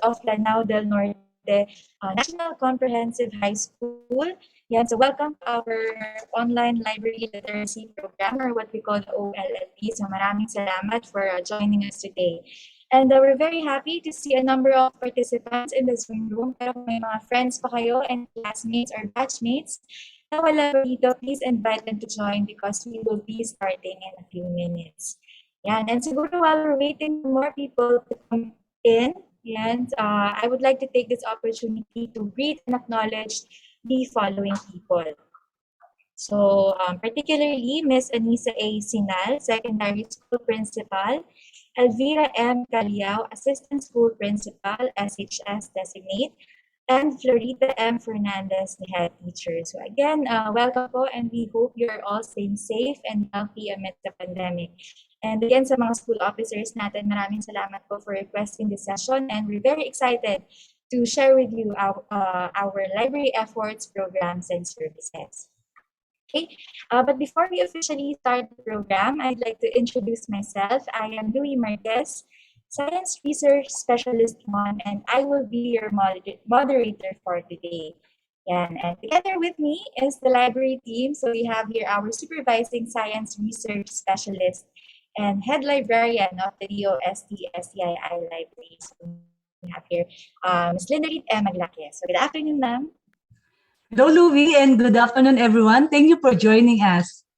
of Lanao del Norte National Comprehensive High School. Yan, so welcome to our online library literacy program, or what we call OLLP. So maraming salamat for joining us today. And we're very happy to see a number of participants in the Zoom room. Pero kung may mga friends pa kayo and classmates or batchmates na wala pa dito, please invite them to join because we will be starting in a few minutes. Yan, and siguro while we're waiting for more people to come in, yan, I would like to take this opportunity to greet and acknowledge the following people. So, particularly Ms. Anisa A. Sinal, Secondary School Principal, Elvira M. Caliao, Assistant School Principal, SHS Designate, and Florita M. Fernandez, the Head Teacher. So again, welcome po, and we hope you're all staying safe and healthy amidst the pandemic. And again, sa mga school officers natin, maraming salamat po for requesting this session, and we're very excited to share with you our library efforts, programs, and services. Okay, but before we officially start the program, I'd like to introduce myself. I am Louie Marquez, Science Research Specialist 1, and I will be your moderator for today. And together with me is the library team. So we have here our Supervising Science Research Specialist and Head Librarian of the DOST-STII Library. So we have here Ms. Lindarit M. Maglake. So good afternoon, ma'am. Hello, Louie, and good afternoon, everyone. Thank you for joining us.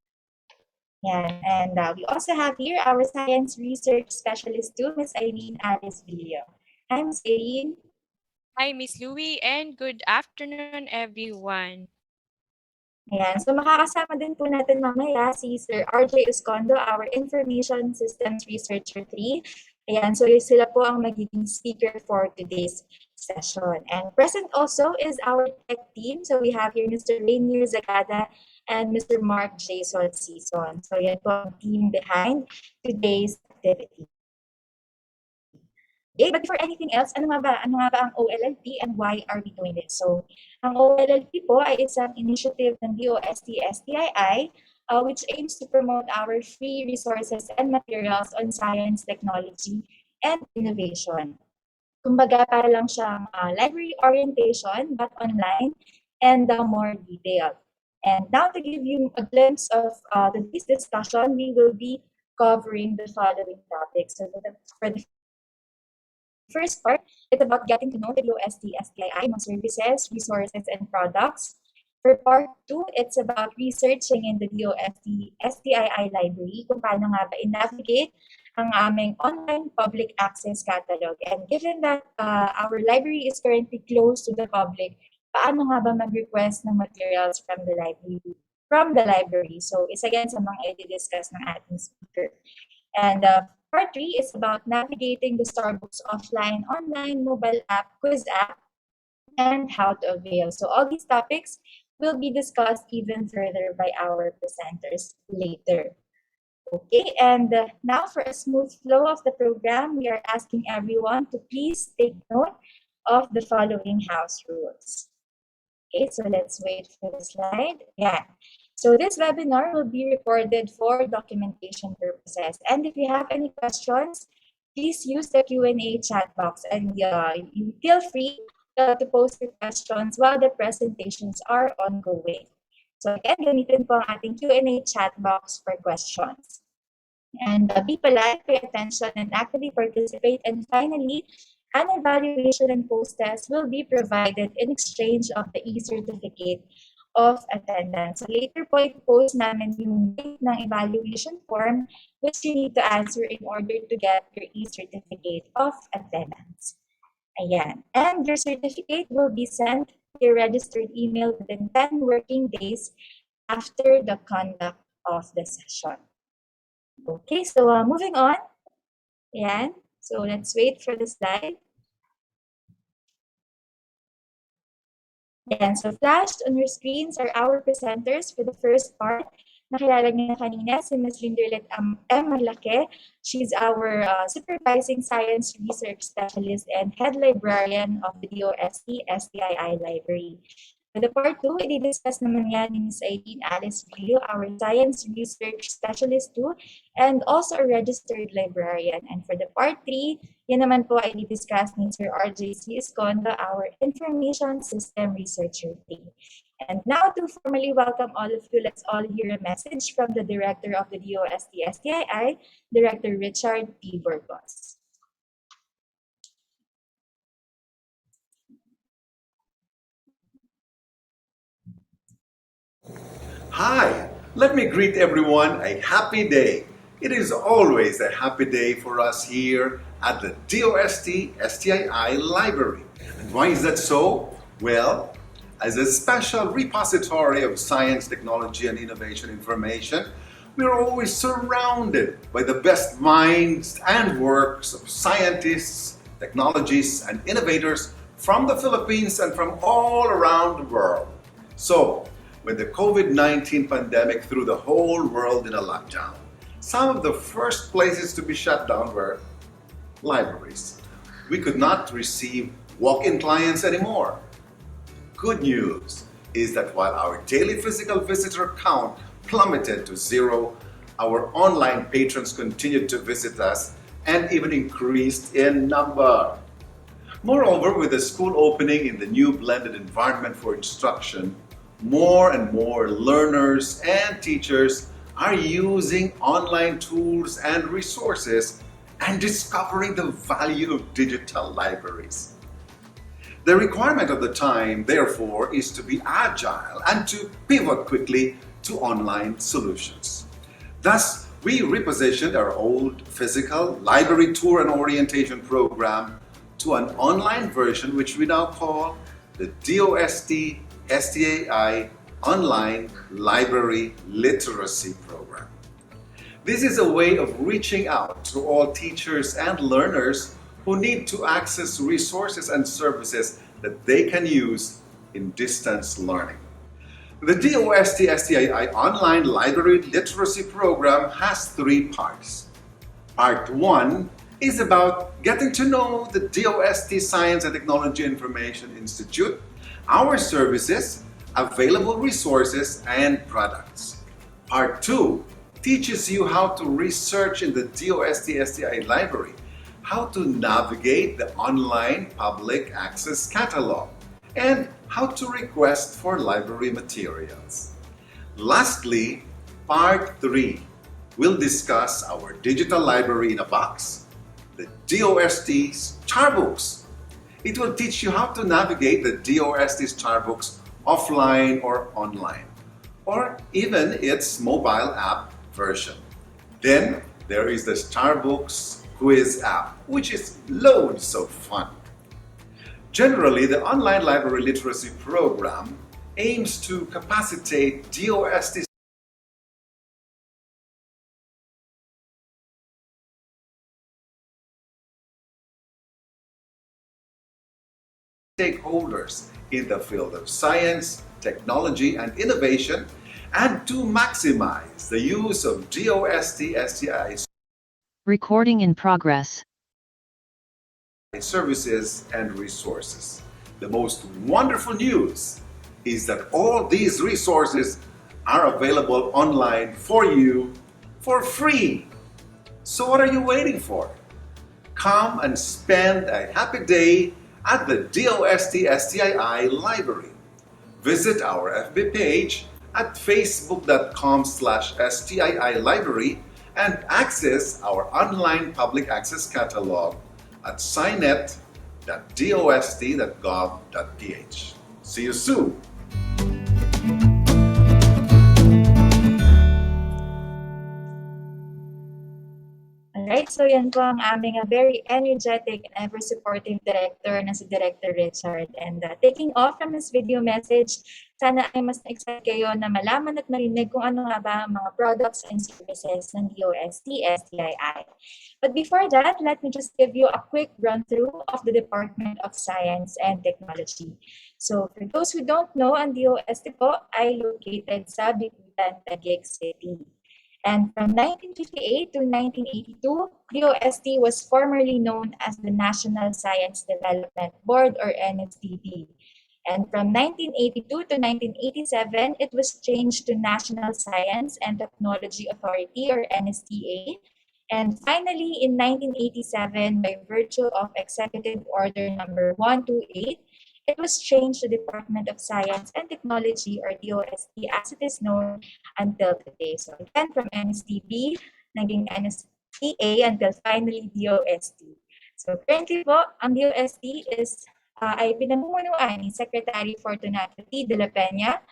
Yeah, and we also have here our Science Research Specialist too, Ms. Irene Alice Villo. Hi, Ms. Irene. Hi, Ms. Louie, and good afternoon, everyone. Ayan, so makakasama din po natin mamaya si Sir RJ Escondo, our Information Systems Researcher 3. Ayan, so sila po ang magiging speaker for today's session. And present also is our tech team. So we have here Mr. Rainier Zagada and Mr. Mark J. Season. So yan po ang team behind today's activity. Okay, but before anything else, ano nga ba ang OLLP and why are we doing this? So, ang OLLP po ay isang initiative ng DOST-STII which aims to promote our free resources and materials on science, technology, and innovation. Kumbaga, para lang siyang library orientation but online and more detailed. And now to give you a glimpse of today's discussion, we will be covering the following topics. So for the first part, it's about getting to know the DOST-STII, mga services, resources, and products. For part 2, it's about researching in the DOST-STII library, kung paano nga ba i-navigate ang aming online public access catalog. And given that our library is currently closed to the public, paano nga ba mag-request ng materials from the library? So, isa yan sa mga i-discuss ng ating speaker. And part 3 is about navigating the Starbucks offline, online, mobile app, quiz app, and how to avail. So all these topics will be discussed even further by our presenters later. Okay, and now for a smooth flow of the program, we are asking everyone to please take note of the following house rules. Okay, so let's wait for the slide. Yeah. So this webinar will be recorded for documentation purposes. And if you have any questions, please use the Q&A chat box, and you feel free to post your questions while the presentations are ongoing. So again, gamitin po ang ating Q&A chat box for questions. And be polite, pay attention, and actively participate. And finally, an evaluation and post-test will be provided in exchange of the e-certificate of attendance. So later po, i-post namin yung link ng evaluation form which you need to answer in order to get your e-certificate of attendance. Ayan. And your certificate will be sent to your registered email within 10 working days after the conduct of the session. Okay, so moving on. Ayan. So let's wait for the slide. Ayan, so flashed on your screens are our presenters for the first part. Nakilala niyo na kanina si Ms. Lindarit M. Maglake. She's our Supervising Science Research Specialist and Head Librarian of the DOST-STII Library. For the part 2, i-discuss naman yan ni Ms. Aileen Alice Villo, our Science Research Specialist too, and also a registered librarian. And for the part 3, yan naman po ay i-discuss ni Sir RJC Escondo, our Information System Researcher too. And now to formally welcome all of you, let's all hear a message from the Director of the DOST-STII, Director Richard P. Burgos. Hi, let me greet everyone a happy day. It is always a happy day for us here at the DOST-STII Library. And why is that so? Well, as a special repository of science, technology, and innovation information, we are always surrounded by the best minds and works of scientists, technologists, and innovators from the Philippines and from all around the world. So, when the COVID-19 pandemic threw the whole world in a lockdown, some of the first places to be shut down were libraries. We could not receive walk-in clients anymore. Good news is that while our daily physical visitor count plummeted to zero, our online patrons continued to visit us and even increased in number. Moreover, with the school opening in the new blended environment for instruction, more and more learners and teachers are using online tools and resources and discovering the value of digital libraries. The requirement of the time, therefore, is to be agile and to pivot quickly to online solutions. Thus, we repositioned our old physical library tour and orientation program to an online version which we now call the DOST-STII Online Library Literacy Program. This is a way of reaching out to all teachers and learners who need to access resources and services that they can use in distance learning. The DOST-STII Online Library Literacy Program has 3 parts. Part 1 is about getting to know the DOST Science and Technology Information Institute, our services, available resources, and products. Part 2 teaches you how to research in the DOST-STI library, how to navigate the online public access catalog, and how to request for library materials. Lastly, Part 3 will discuss our digital library in a box, the DOST's Charbooks. It will teach you how to navigate the DOST's Charbooks offline or online, or even its mobile app version. Then there is the Charbooks quiz app, which is loads of fun. Generally, the online library literacy program aims to capacitate DOST stakeholders in the field of science, technology, and innovation, and to maximize the use of DOST-STI Recording in progress. services and resources. The most wonderful news is that all these resources are available online for you for free. So what are you waiting for? Come and spend a happy day at the DOST-STII Library. Visit our FB page at facebook.com/STII Library and access our online public access catalog at scinet.dost.gov.ph. See you soon! Alright, so yan po ang aming very energetic and ever-supportive director na si Director Richard. And taking off from this video message, sana ay mas excited kayo na malaman at marinig kung ano nga ba ang mga products and services ng DOST-STII. But before that, let me just give you a quick run-through of the Department of Science and Technology. So for those who don't know, ang DOST po ay located sa Bicutan, Taguig City. And from 1958 to 1982, DOST was formerly known as the National Science Development Board or NSDB. And from 1982 to 1987, it was changed to National Science and Technology Authority, or NSTA. And finally, in 1987, by virtue of Executive Order number 128, it was changed to Department of Science and Technology, or DOST, as it is known until today. So again, from NSTB, naging NSTA, until finally DOST. So currently po, ang DOST ay pinamumunuan ni Secretary Fortunato T. de la Peña,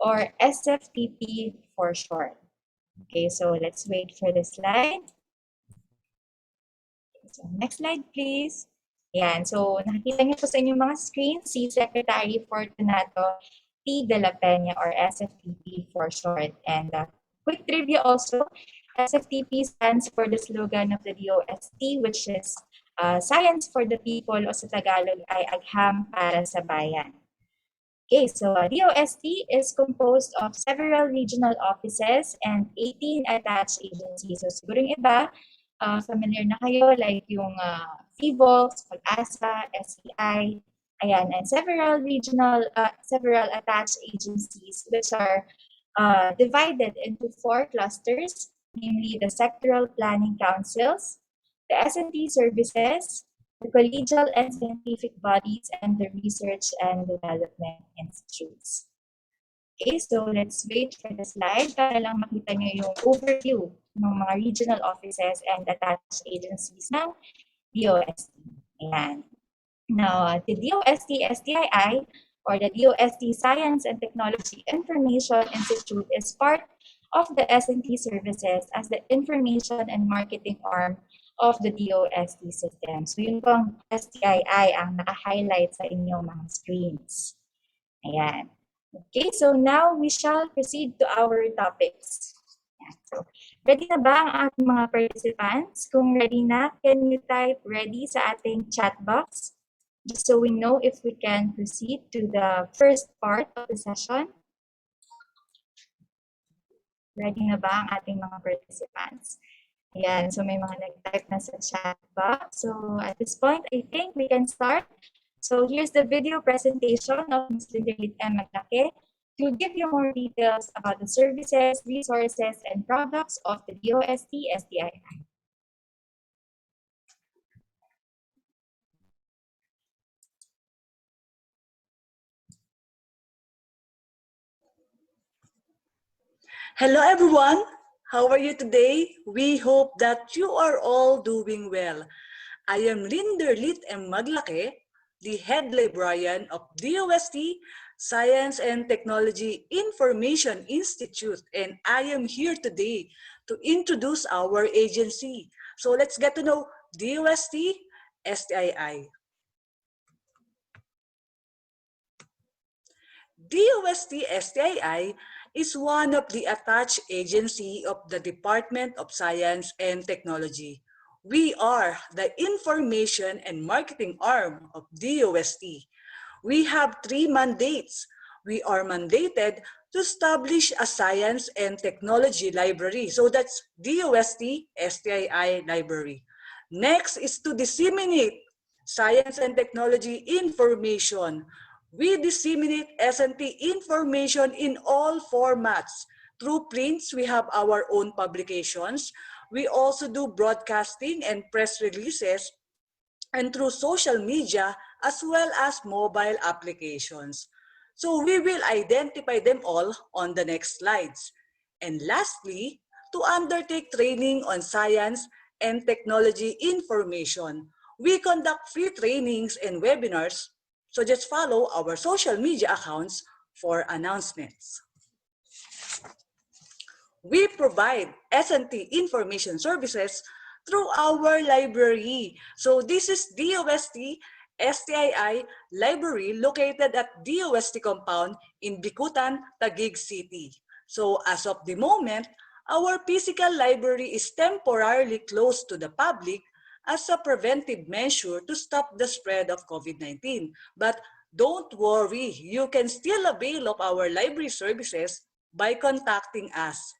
or SFTP for short. Okay, so let's wait for the slide. So next slide, please. Yan. So nakikita niyo po sa inyong mga screen si Secretary Fortunato T. de la Peña, or SFTP for short. And quick trivia also, SFTP stands for the slogan of the DOST, which is Science for the People, o sa Tagalog ay Agham para sa Bayan. Okay, so DOST is composed of several regional offices and 18 attached agencies. So siguro yung iba, familiar na kayo, like yung FIVOLS, Pag-asa, SEI, ayan, and several attached agencies which are divided into 4 clusters, namely the sectoral planning councils, the S&T services, the collegial and scientific bodies, and the research and development institutes. Okay, so let's wait for the slide para lang makita nyo yung overview ng mga regional offices and attached agencies ng DOST. Ayan. Now, the DOST-STII, or the DOST Science and Technology Information Institute, is part of the S&T services as the information and marketing arm of the DOST system. So yun pong STII ang naka-highlight sa inyong mga screens. Ayan. Okay, so now we shall proceed to our topics. Ayan. So, ready na ba ang ating mga participants? Kung ready na, can you type ready sa ating chat box? Just so we know if we can proceed to the first part of the session. Ready na ba ang ating mga participants? Ayan, so may mga nag-type na sa chat box. So at this point, I think we can start. So here's the video presentation of Ms. Lindelit M. Maglake to give you more details about the services, resources, and products of the DOST-STII. Hello everyone! How are you today? We hope that you are all doing well. I am Linderlit M. Maglake, the head librarian of DOST Science and Technology Information Institute, and I am here today to introduce our agency. So let's get to know DOST-STII. DOST-STII is one of the attached agency of the Department of Science and Technology. We are the information and marketing arm of DOST. We have 3 mandates. We are mandated to establish a science and technology library. So that's DOST-STII library. Next is to disseminate science and technology information. We disseminate S&T information in all formats. Through prints, we have our own publications. We also do broadcasting and press releases, and through social media as well as mobile applications. So we will identify them all on the next slides. And lastly, to undertake training on science and technology information, we conduct free trainings and webinars. So just follow our social media accounts for announcements. We provide S&T information services through our library. So this is DOST-STII library located at DOST compound in Bicutan, Taguig City. So as of the moment, our physical library is temporarily closed to the public as a preventive measure to stop the spread of COVID-19. But don't worry, you can still avail of our library services by contacting us.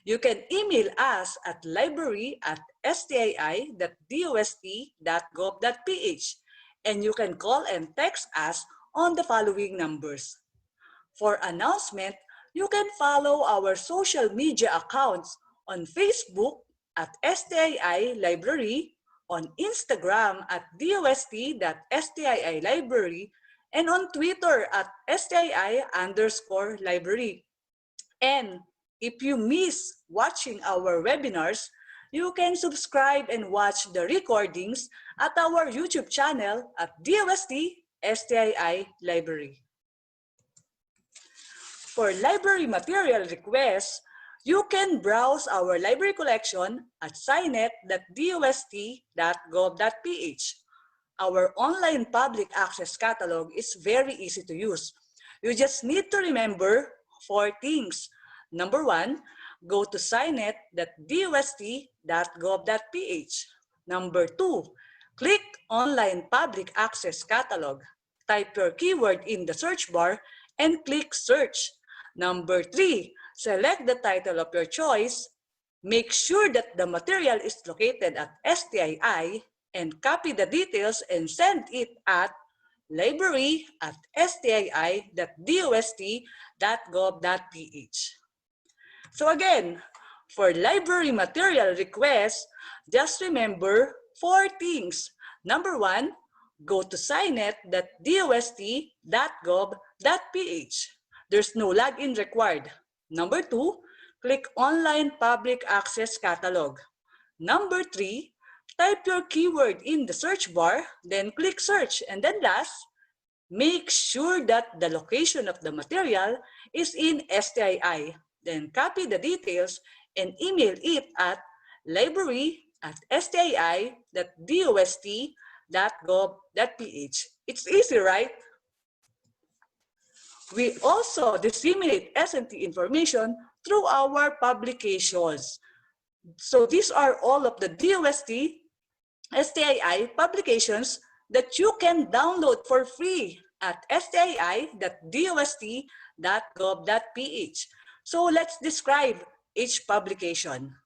You can email us at library@stii.dost.gov.ph, and you can call and text us on the following numbers. For announcement, you can follow our social media accounts on Facebook at STII Library, on Instagram at DOST.STII Library, and on Twitter at STII_library. And if you miss watching our webinars, you can subscribe and watch the recordings at our YouTube channel at DOST-STII Library. For library material requests, you can browse our library collection at scinet.dost.gov.ph. Our online public access catalog is very easy to use. You just need to remember 4 things. Number 1, go to scinet.dost.gov.ph. Number 2, click Online Public Access Catalog. Type your keyword in the search bar and click Search. Number 3, select the title of your choice. Make sure that the material is located at STII and copy the details and send it at library@stii.dost.gov.ph. So again, for library material requests, just remember 4 things. Number 1, go to scinet.dost.gov.ph. There's no login required. Number 2, click Online Public Access Catalog. Number 3, type your keyword in the search bar, then click Search. And then last, make sure that the location of the material is in STII. Then copy the details and email it at library@stii.dost.gov.ph. It's easy, right? We also disseminate S&T information through our publications. So these are all of the DOST-STII publications that you can download for free at stii.dost.gov.ph. So let's describe each publication.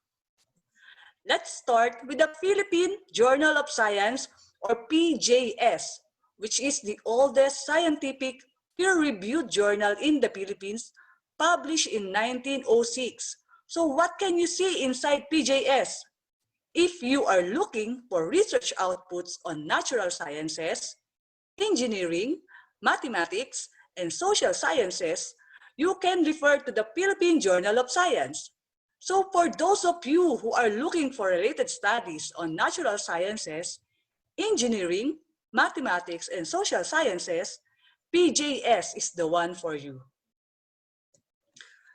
Let's start with the Philippine Journal of Science, or PJS, which is the oldest scientific peer-reviewed journal in the Philippines, published in 1906. So what can you see inside PJS? If you are looking for research outputs on natural sciences, engineering, mathematics, and social sciences, you can refer to the Philippine Journal of Science. So for those of you who are looking for related studies on natural sciences, engineering, mathematics, and social sciences, PJS is the one for you.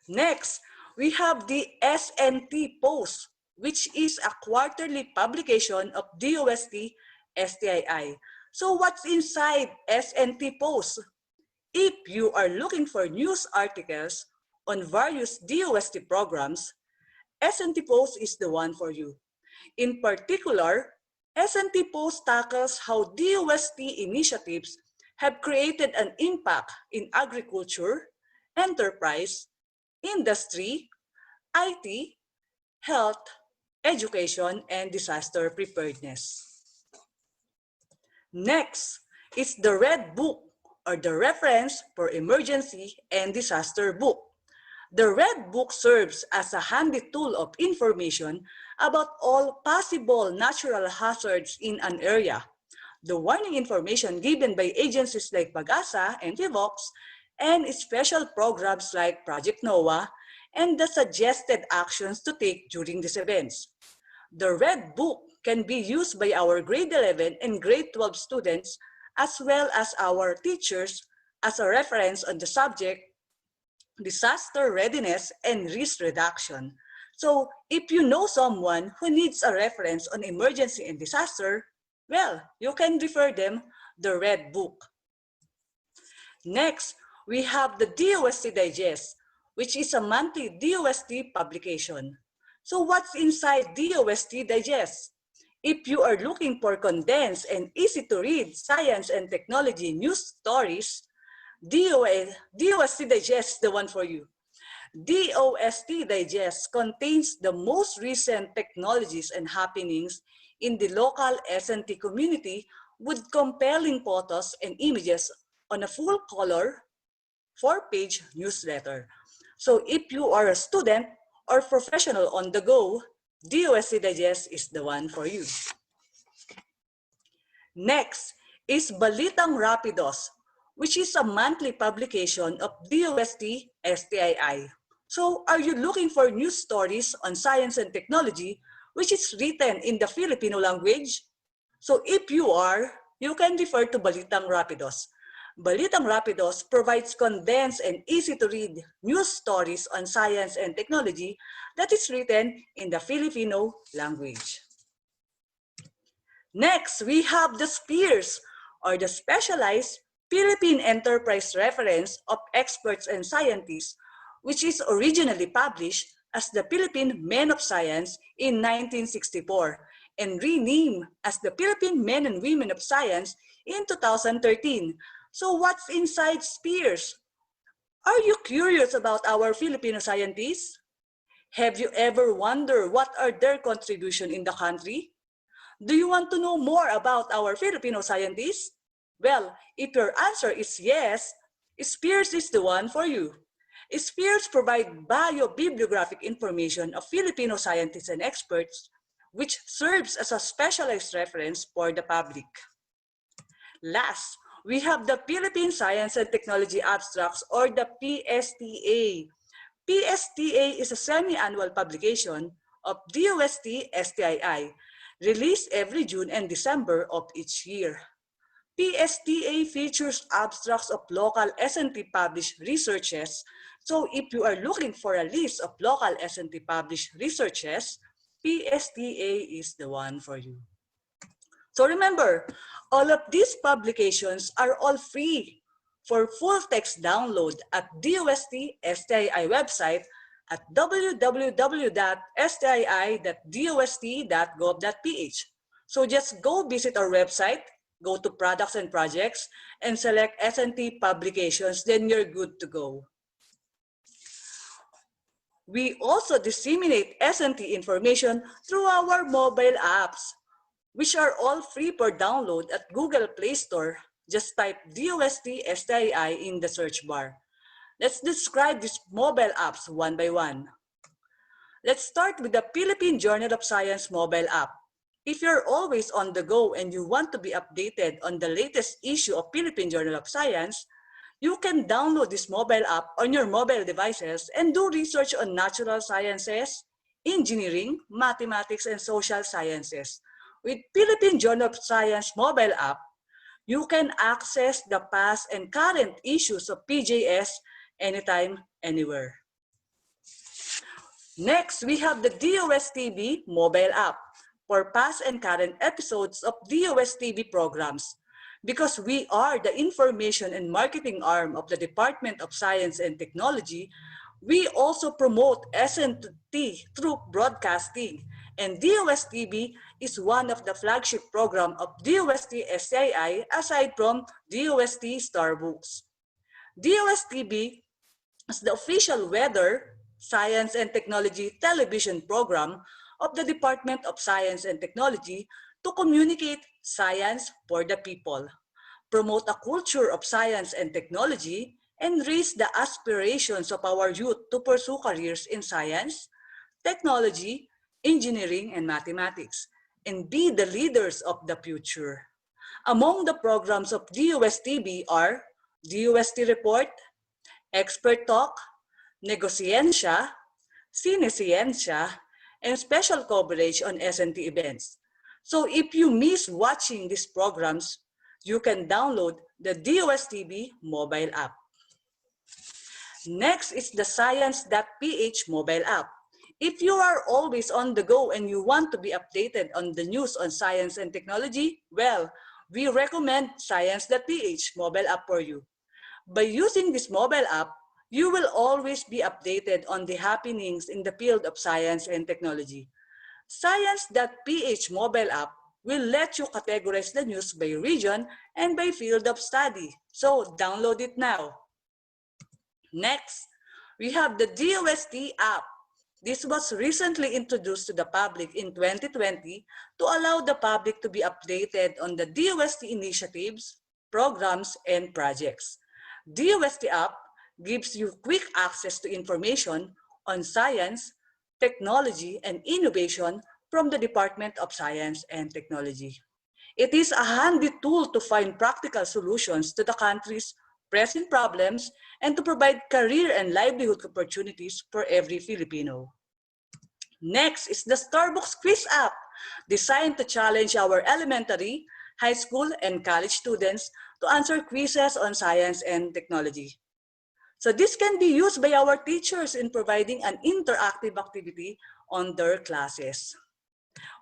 Next, we have the SNT Post, which is a quarterly publication of DOST-STII. So what's inside SNT Post? If you are looking for news articles on various DOST programs, SNT Post is the one for you. In particular, SNT Post tackles how DOST initiatives have created an impact in agriculture, enterprise, industry, IT, health, education, and disaster preparedness. Next is the Red Book, or the Reference for Emergency and Disaster Book. The Red Book serves as a handy tool of information about all possible natural hazards in an area. The warning information given by agencies like PAGASA and PHIVOX, and special programs like Project NOAA, and the suggested actions to take during these events. The Red Book can be used by our grade 11 and grade 12 students, as well as our teachers, as a reference on the subject disaster readiness and risk reduction. So if you know someone who needs a reference on emergency and disaster, well, you can refer them the Red Book. Next, we have the DOST Digest, which is a monthly DOST publication. So what's inside DOST Digest? If you are looking for condensed and easy to read science and technology news stories, DOST Digest is the one for you. DOST Digest contains the most recent technologies and happenings in the local S&T community with compelling photos and images on a full-color, 4-page newsletter. So if you are a student or professional on the go, DOST Digest is the one for you. Next is Balitang Rapidos, which is a monthly publication of DOST-STII. So are you looking for news stories on science and technology, which is written in the Filipino language? So if you are, you can refer to Balitang Rapidos. Balitang Rapidos provides condensed and easy-to-read news stories on science and technology that is written in the Filipino language. Next, we have the SPEARS, or the Specialized Philippine Enterprise Reference of Experts and Scientists, which is originally published as the Philippine Men of Science in 1964 and renamed as the Philippine Men and Women of Science in 2013. So what's inside SPEARS? Are you curious about our Filipino scientists? Have you ever wondered what are their contribution in the country? Do you want to know more about our Filipino scientists? Well, if your answer is yes, SPEARS is the one for you. SPEARS provide bio-bibliographic information of Filipino scientists and experts, which serves as a specialized reference for the public. Last, we have the Philippine Science and Technology Abstracts, or the PSTA. PSTA is a semi-annual publication of DOST-STII, released every June and December of each year. PSTA features abstracts of local S&T published researches. So if you are looking for a list of local S&T published researches, PSTA is the one for you. So remember, all of these publications are all free for full text download at DOST-STII website at www.stii.dost.gov.ph. So just go visit our website, go to Products and Projects, and select S&T Publications, then you're good to go. We also disseminate S&T information through our mobile apps, which are all free for download at Google Play Store. Just type DOST-STII in the search bar. Let's describe these mobile apps one by one. Let's start with the Philippine Journal of Science mobile app. If you're always on the go and you want to be updated on the latest issue of Philippine Journal of Science, you can download this mobile app on your mobile devices and do research on natural sciences, engineering, mathematics, and social sciences. With Philippine Journal of Science mobile app, you can access the past and current issues of PJS anytime, anywhere. Next, we have the DOST-TV mobile app for past and current episodes of DOST-TV programs. Because we are the information and marketing arm of the Department of Science and Technology, we also promote S&T through broadcasting, and DOST-TV is one of the flagship program of DOST-STII aside from DOST Starbooks. DOST-TV is the official weather, science, and technology television program of the Department of Science and Technology to communicate science for the people, promote a culture of science and technology, and raise the aspirations of our youth to pursue careers in science, technology, engineering, and mathematics, and be the leaders of the future. Among the programs of DOST-TV are DOST Report, Expert Talk, Negosciencia, Cinesciencia, and special coverage on S&T events. So if you miss watching these programs, you can download the DOST-TV mobile app. Next is the Science.ph mobile app. If you are always on the go and you want to be updated on the news on science and technology, well, we recommend Science.ph mobile app for you. By using this mobile app, you will always be updated on the happenings in the field of science and technology. Science.ph mobile app will let you categorize the news by region and by field of study. So download it now. Next, we have the DOST app. This was recently introduced to the public in 2020 to allow the public to be updated on the DOST initiatives, programs, and projects. DOST app gives you quick access to information on science, technology, and innovation from the Department of Science and Technology. It is a handy tool to find practical solutions to the country's present problems and to provide career and livelihood opportunities for every Filipino. Next is the Starbucks Quiz app, designed to challenge our elementary, high school, and college students to answer quizzes on science and technology. So this can be used by our teachers in providing an interactive activity on their classes.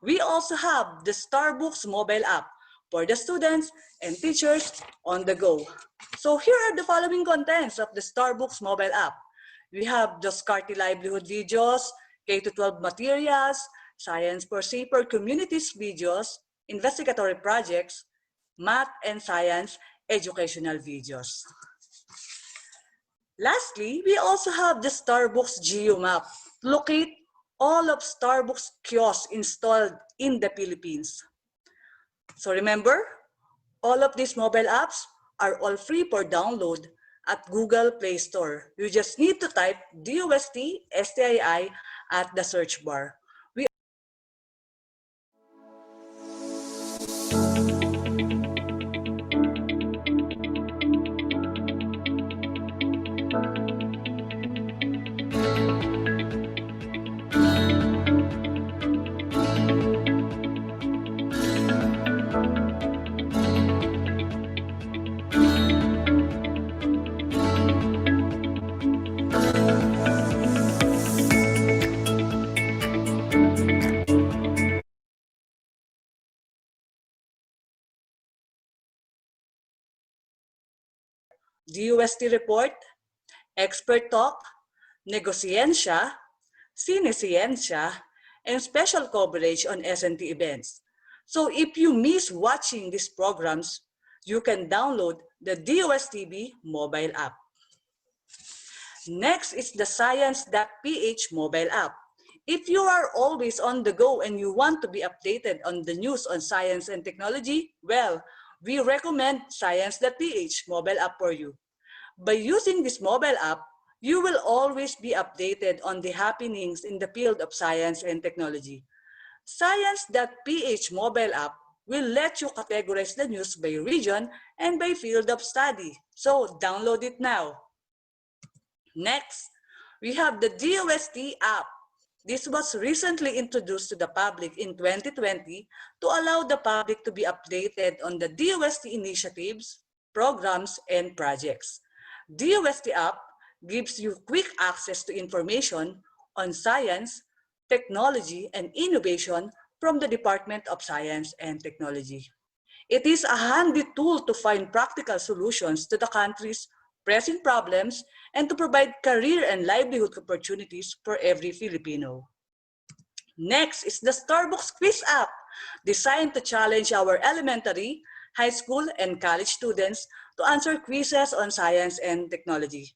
We also have the Starbucks mobile app for the students and teachers on the go. So here are the following contents of the Starbucks mobile app. We have the Scarty Livelihood videos, K-12 materials, Science for Safer Communities videos, investigatory projects, math and science educational videos. Lastly, we also have the Starbucks Geo Map. Locate all of Starbucks kiosks installed in the Philippines. So remember, all of these mobile apps are all free for download at Google Play Store. You just need to type DOST-STII at the search bar. DOST report, expert talk, negosiyensya, sinesiyensya, and special coverage on SNT events. So if you miss watching these programs, you can download the DOSTV mobile app. Next is the Science.ph mobile app. If you are always on the go and you want to be updated on the news on science and technology, well, we recommend Science.ph mobile app for you. By using this mobile app, you will always be updated on the happenings in the field of science and technology. Science.ph mobile app will let you categorize the news by region and by field of study. So download it now. Next, we have the DOST app. This was recently introduced to the public in 2020 to allow the public to be updated on the DOST initiatives, programs, and projects. DOST app gives you quick access to information on science, technology, and innovation from the Department of Science and Technology. It is a handy tool to find practical solutions to the country's present problems and to provide career and livelihood opportunities for every Filipino. Next is the Starbucks Quiz app, designed to challenge our elementary, high school, and college students to answer quizzes on science and technology.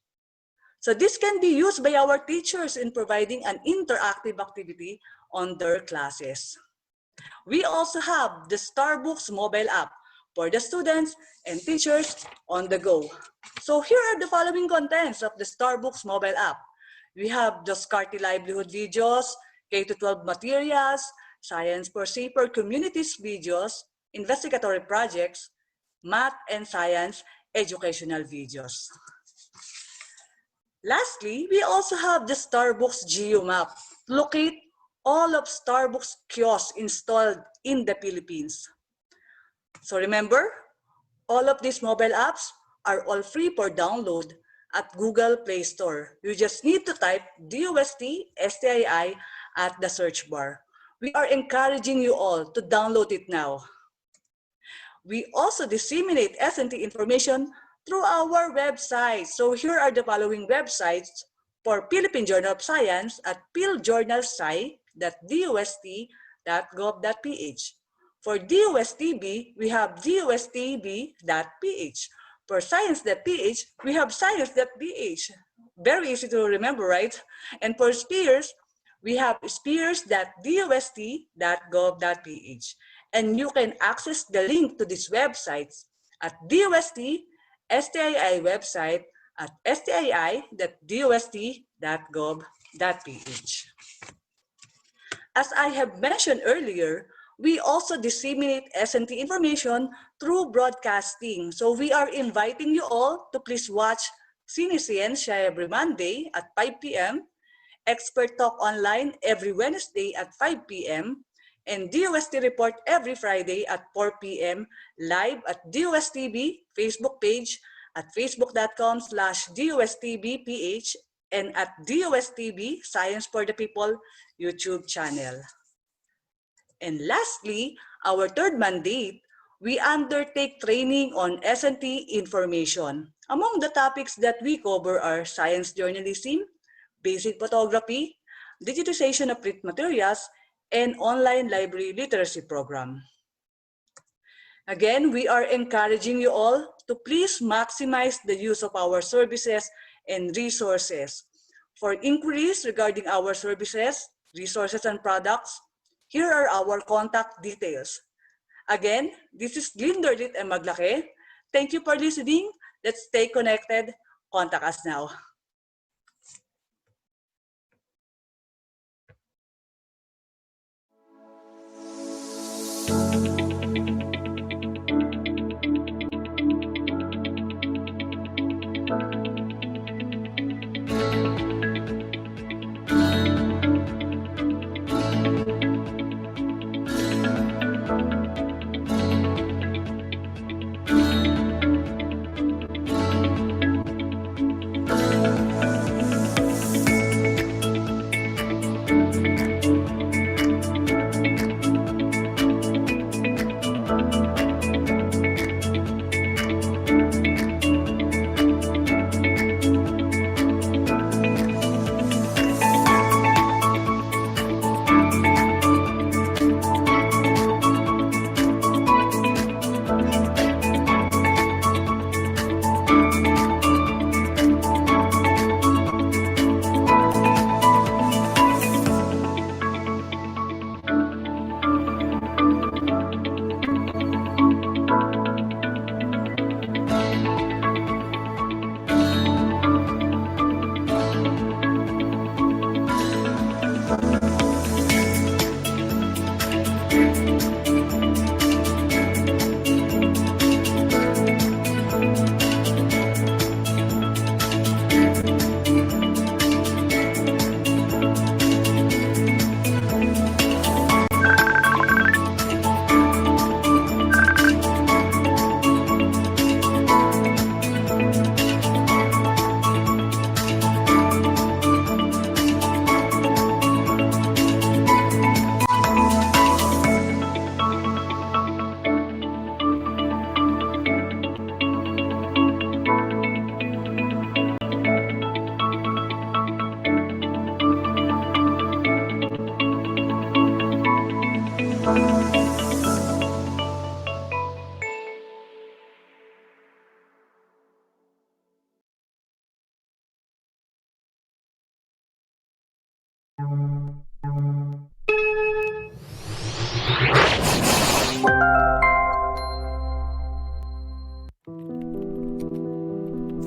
So this can be used by our teachers in providing an interactive activity on their classes. We also have the Starbucks mobile app for the students and teachers on the go. So here are the following contents of the Starbucks mobile app. We have the Scarty Livelihood videos, K-12 materials, Science for Safer Communities videos, investigatory projects, math and science educational videos. Lastly, we also have the Starbucks Geo Map. Locate all of Starbucks kiosks installed in the Philippines. So remember, all of these mobile apps are all free for download at Google Play Store. You just need to type DOST-STII at the search bar. We are encouraging you all to download it now. We also disseminate SNT information through our website. So here are the following websites for Philippine Journal of Science at philjournalsci.dost.gov.ph. For DOSTB, we have dostb.ph. For science.ph, we have science.ph. Very easy to remember, right? And for Spears, we have spears.dost.gov.ph. And you can access the link to these websites at DOST-STII website at stii.dost.gov.ph. As I have mentioned earlier, we also disseminate S&T information through broadcasting. So we are inviting you all to please watch Cinescience every Monday at 5 p.m., Expert Talk Online every Wednesday at 5 p.m., and DOST Report every Friday at 4 p.m. live at DOSTV Facebook page at facebook.com/DOSTVPH and at DOSTV Science for the People YouTube channel. And lastly, our third mandate, we undertake training on S&T information. Among the topics that we cover are science journalism, basic photography, digitization of print materials, and online library literacy program. Again, we are encouraging you all to please maximize the use of our services and resources. For inquiries regarding our services, resources, and products, here are our contact details. Again, this is Glinderlit and Maglake. Thank you for listening. Let's stay connected. Contact us now.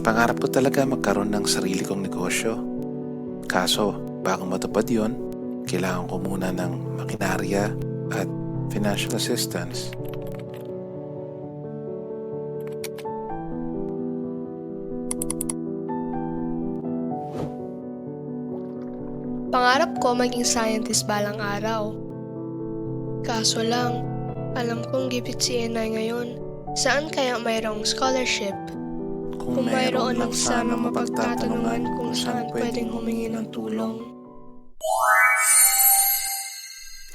Pangarap ko talaga magkaroon ng sarili kong negosyo. Kaso, bago matupad yon, kailangan ko muna ng makinarya at financial assistance. Pangarap ko maging scientist balang araw. Kaso lang, alam kong gipit si Enay ngayon. Saan kaya mayroong scholarship? Kung mayroon lang sana mapagtatanungan kung saan pwedeng humingi ng tulong.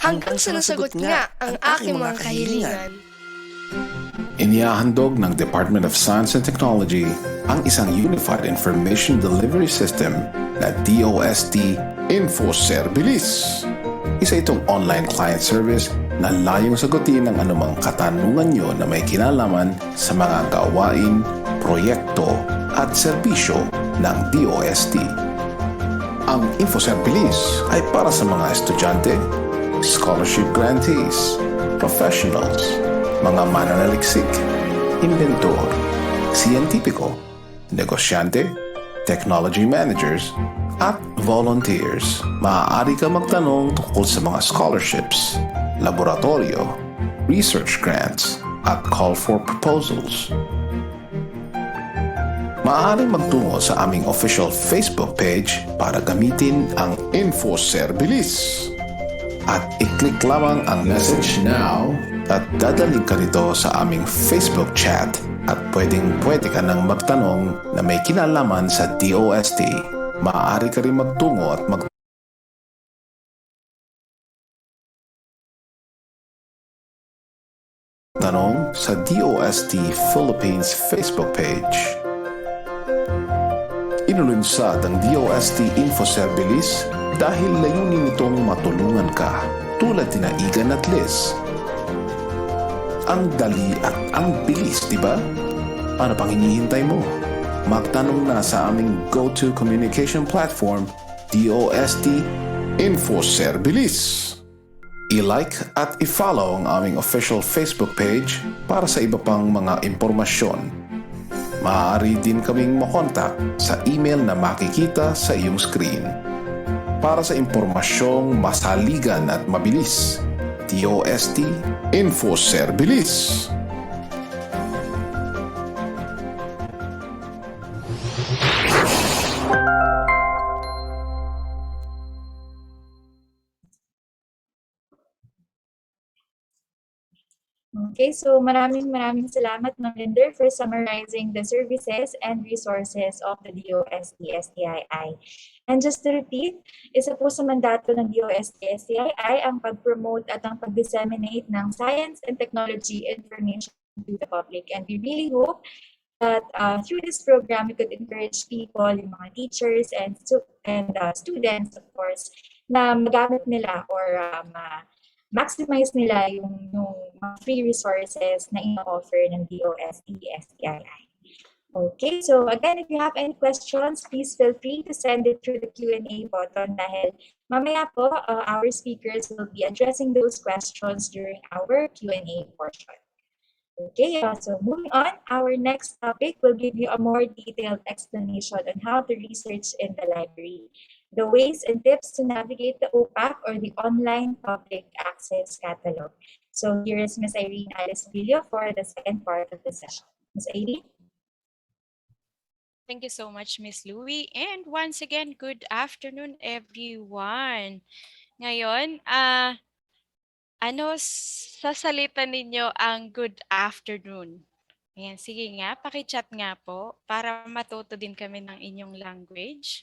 Hanggang sa nasagot nga ang aking mga kahilingan. Inihahandog ng Department of Science and Technology ang isang Unified Information Delivery System na DOST-Infoservilis. Isa itong online client service na layong sagutin ang anumang katanungan nyo na may kinalaman sa mga gawain, proyekto at serbisyo ng DOST. Ang Infoservilis ay para sa mga estudyante, scholarship grantees, professionals, mga mananaliksik, inventor, siyentipiko, negosyante, technology managers, at volunteers. Maaari ka magtanong tungkol sa mga scholarships, laboratorio, research grants, at call for proposals. Maaaring magtungo sa aming official Facebook page para gamitin ang InfoServilis. At i-click lamang ang message now at dadaling ka nito sa aming Facebook chat at pwede ka nang magtanong na may kinalaman sa DOST. Maaari ka rin magtungo at magtanong sa DOST Philippines Facebook page. Inulunsad ang DOST InfoServilis dahil layunin nitong matulungan ka tulad ni Igan at Liz. Ang dali at ang bilis, di ba? Ano pang hinihintay mo? Magtanong na sa aming go-to communication platform, DOST InfoServilis. I-like at i-follow ang aming official Facebook page para sa iba pang mga impormasyon. Maaari din kaming makontak sa email na makikita sa iyong screen. Para sa impormasyong masaligan at mabilis, DOST InfoServilis. Okay, so maraming salamat, Ma'am Linder, for summarizing the services and resources of the DOST-STII. And just to repeat, isa po sa mandato ng DOST-STII ang pag-promote at ang pag-disseminate ng science and technology information to the public. And we really hope that through this program, we could encourage people, yung mga teachers and students, of course, na magamit nila or maximize nila yung mga free resources na ino-offer ng DOST-STII. Okay, so again, if you have any questions, please feel free to send it through the Q&A button dahil mamaya po, our speakers will be addressing those questions during our Q&A portion. Okay, so moving on, our next topic will give you a more detailed explanation on how to research in the library, the ways and tips to navigate the OPAC or the Online Public Access Catalog. So here is Ms. Irene Alice-Villo for the second part of the session. Ms. Irene? Thank you so much, Miss Louie. And once again, good afternoon, everyone. Ngayon, sasalitan ninyo ang good afternoon? Ayan, sige nga, paki-chat nga po para matuto din kami ng inyong language.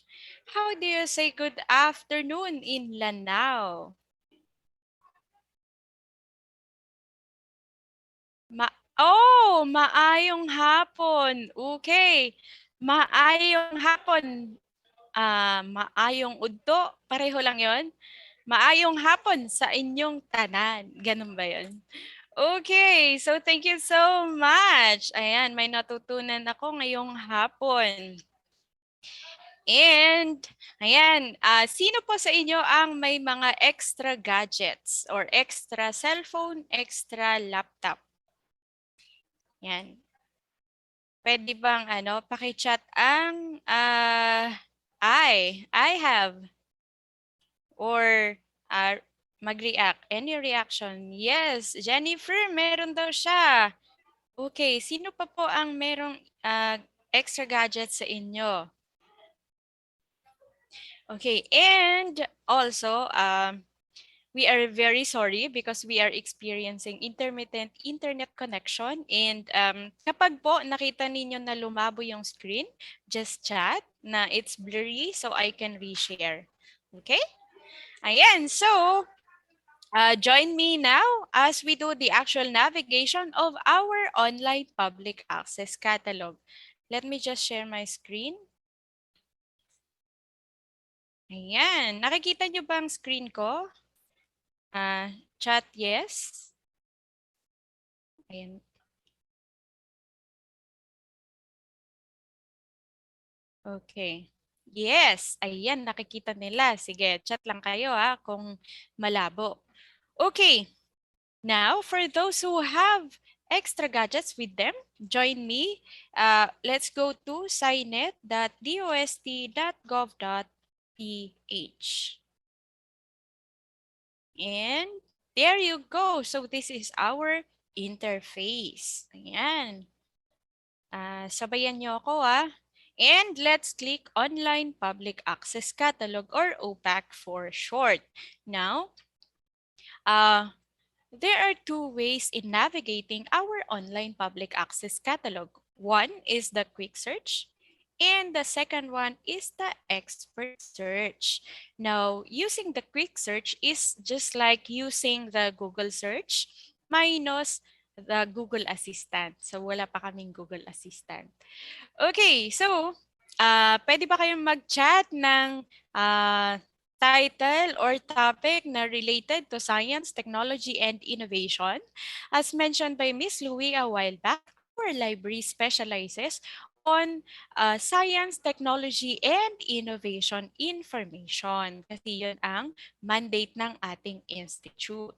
How do you say good afternoon in Lanao? Maayong hapon. Okay. Maayong hapon. Maayong udto. Pareho lang yon. Maayong hapon sa inyong tanan. Ganun ba yun? Okay, so thank you so much. Ayan, may natutunan ako ngayong hapon. And, ayan, sino po sa inyo ang may mga extra gadgets or extra cellphone, extra laptop? Yan. Pwede bang paki-chat ang I have or mag-react. Any reaction? Yes, Jennifer, meron daw siya. Okay, sino pa po ang merong extra gadgets sa inyo? Okay, and also, we are very sorry because we are experiencing intermittent internet connection, and kapag po nakita ninyo na lumabo yung screen, just chat na it's blurry so I can reshare. Okay? Ayan, so join me now as we do the actual navigation of our online public access catalog. Let me just share my screen. Ayan, nakikita nyo ba ang screen ko? Chat yes. Ayan. Okay. Yes, ayan, nakikita nila. Sige, chat lang kayo kung malabo. Okay. Now, for those who have extra gadgets with them. Join me. Let's go to scinet.dost.gov.ph. And there you go. So this is our interface. Ayan. Sabayan nyo ako And let's click Online Public Access Catalog or OPAC for short. Now, there are two ways in navigating our online public access catalog. One is the quick search, and the second one is the expert search. Now, using the quick search is just like using the Google search minus the Google Assistant. So, wala pa kaming Google Assistant. Okay, so, pwede ba kayong mag-chat ng title or topic na related to science, technology, and innovation? As mentioned by Miss Louie a while back, our library specializes on science, technology, and innovation information. Kasi yun ang mandate ng ating institute.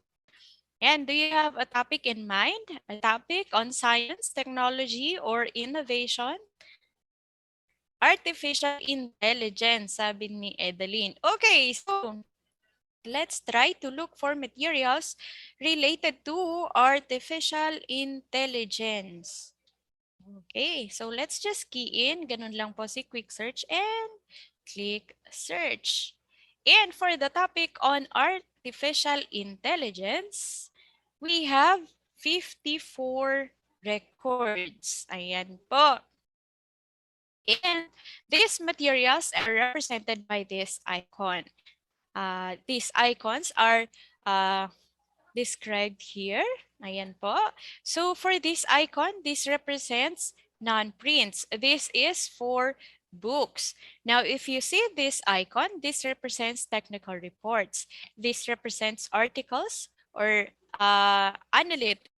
And do you have a topic in mind? A topic on science, technology, or innovation? Artificial intelligence, sabi ni Edeline. Okay, so let's try to look for materials related to artificial intelligence. Okay, so let's just key in. Ganun lang po si quick search and click search. And for the topic on artificial intelligence, we have 54 records. Ayan po. And these materials are represented by this icon. These icons are described here. Ayan po. So for this icon, this represents non-prints. This is for books. Now, if you see this icon, this represents technical reports. This represents articles or analytics.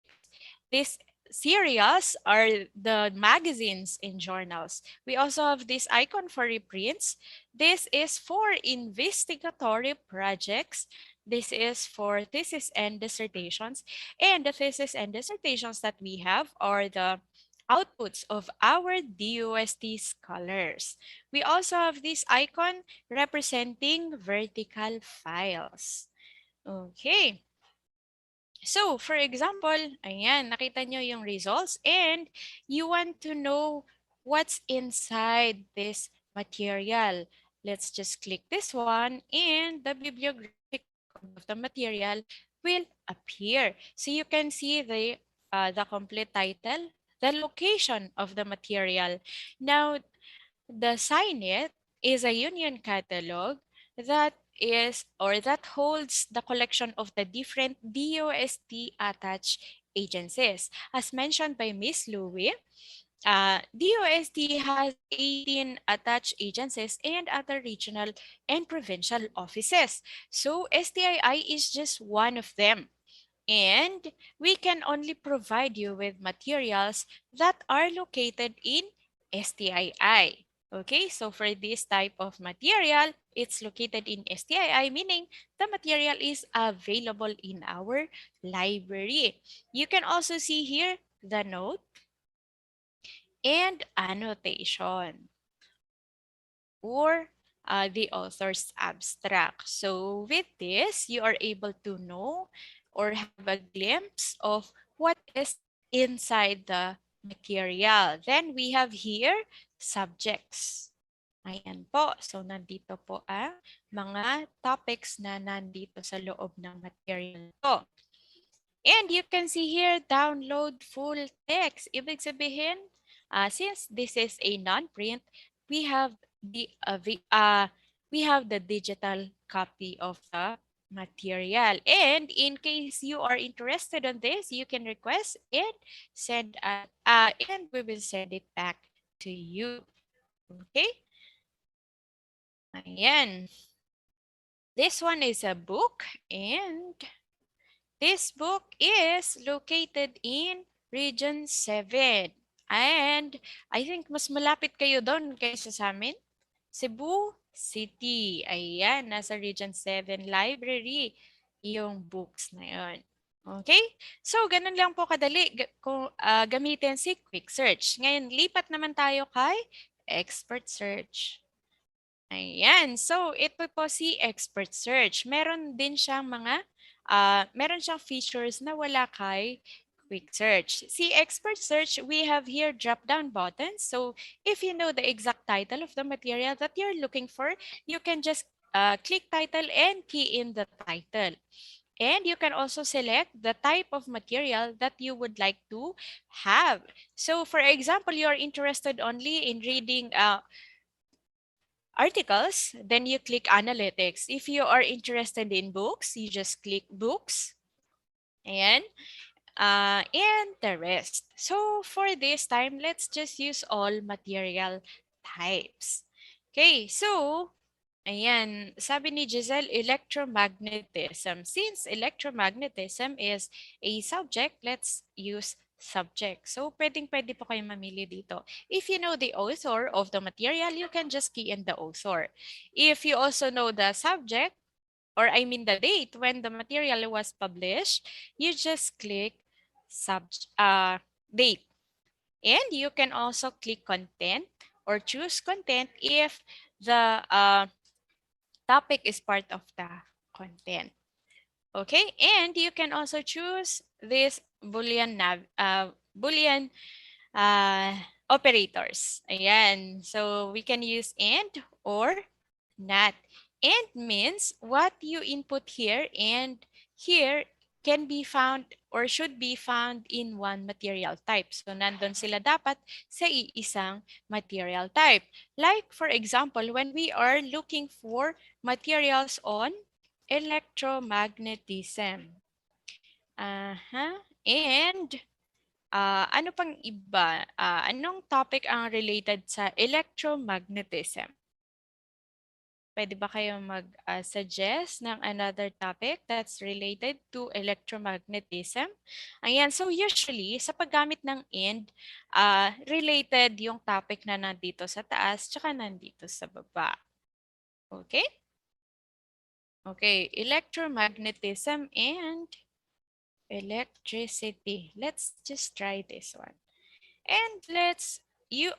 These serials are the magazines in journals. We also have this icon for reprints. This is for investigatory projects. This is for thesis and dissertations. And the thesis and dissertations that we have are the outputs of our DOST scholars. We also have this icon representing vertical files. Okay. So, for example, ayan, nakita nyo yung results and you want to know what's inside this material. Let's just click this one and the bibliographic code of the material will appear. So you can see the complete title, the location of the material. Now, the SciNet is a union catalog that is or that holds the collection of the different DOST attached agencies. As mentioned by Miss Louie, DOST has 18 attached agencies and other regional and provincial offices. So STII is just one of them. And we can only provide you with materials that are located in STII. Okay, so for this type of material, it's located in STII, meaning the material is available in our library. You can also see here the note and annotation or the author's abstract. So with this, you are able to know or have a glimpse of what is inside the material. Then we have here subjects. Ayan po. So nandito po ang mga topics na nandito sa loob ng material po. And you can see here, download full text. Ibig sabihin, since this is a non-print, we have the digital copy of the material. And in case you are interested on this, you can request and and we will send it back to you. Okay? Ayan. This one is a book and this book is located in Region 7. And I think mas malapit kayo doon kaysa sa amin. Cebu City. Ayan, nasa Region 7 Library yung books na yon. Okay? So, ganun lang po kadali kung gamitin si quick search. Ngayon, lipat naman tayo kay expert search. Ayan. So, ito po si expert search. Meron siyang features na wala kay quick search. Si expert search, we have here drop-down buttons. So, if you know the exact title of the material that you're looking for, you can just click title and key in the title. And you can also select the type of material that you would like to have. So, for example, you're interested only in reading articles, then you click analytics. If you are interested in books, you just click books and the rest. So for this time, let's just use all material types. Okay, so ayan, sabi ni Giselle, electromagnetism. Since electromagnetism is a subject, let's use subject. So, pwedeng-pwede po kayo mamili dito. If you know the author of the material, you can just key in the author. If you also know the subject, or I mean the date when the material was published, you just click date. And you can also click content or choose content if the topic is part of the content. Okay, and you can also choose this Boolean operators. Ayan, so we can use and or not. And means what you input here and here can be found or should be found in one material type. So nandun sila dapat sa iisang material type. Like for example, when we are looking for materials on electromagnetism. And ano pang iba? Anong topic ang related sa electromagnetism? Pwede ba kayo mag-suggest ng another topic that's related to electromagnetism? Ayan, so usually sa paggamit ng and, related yung topic na nandito sa taas tsaka nandito sa baba. Okay? Okay, electromagnetism and electricity. Let's just try this one. And you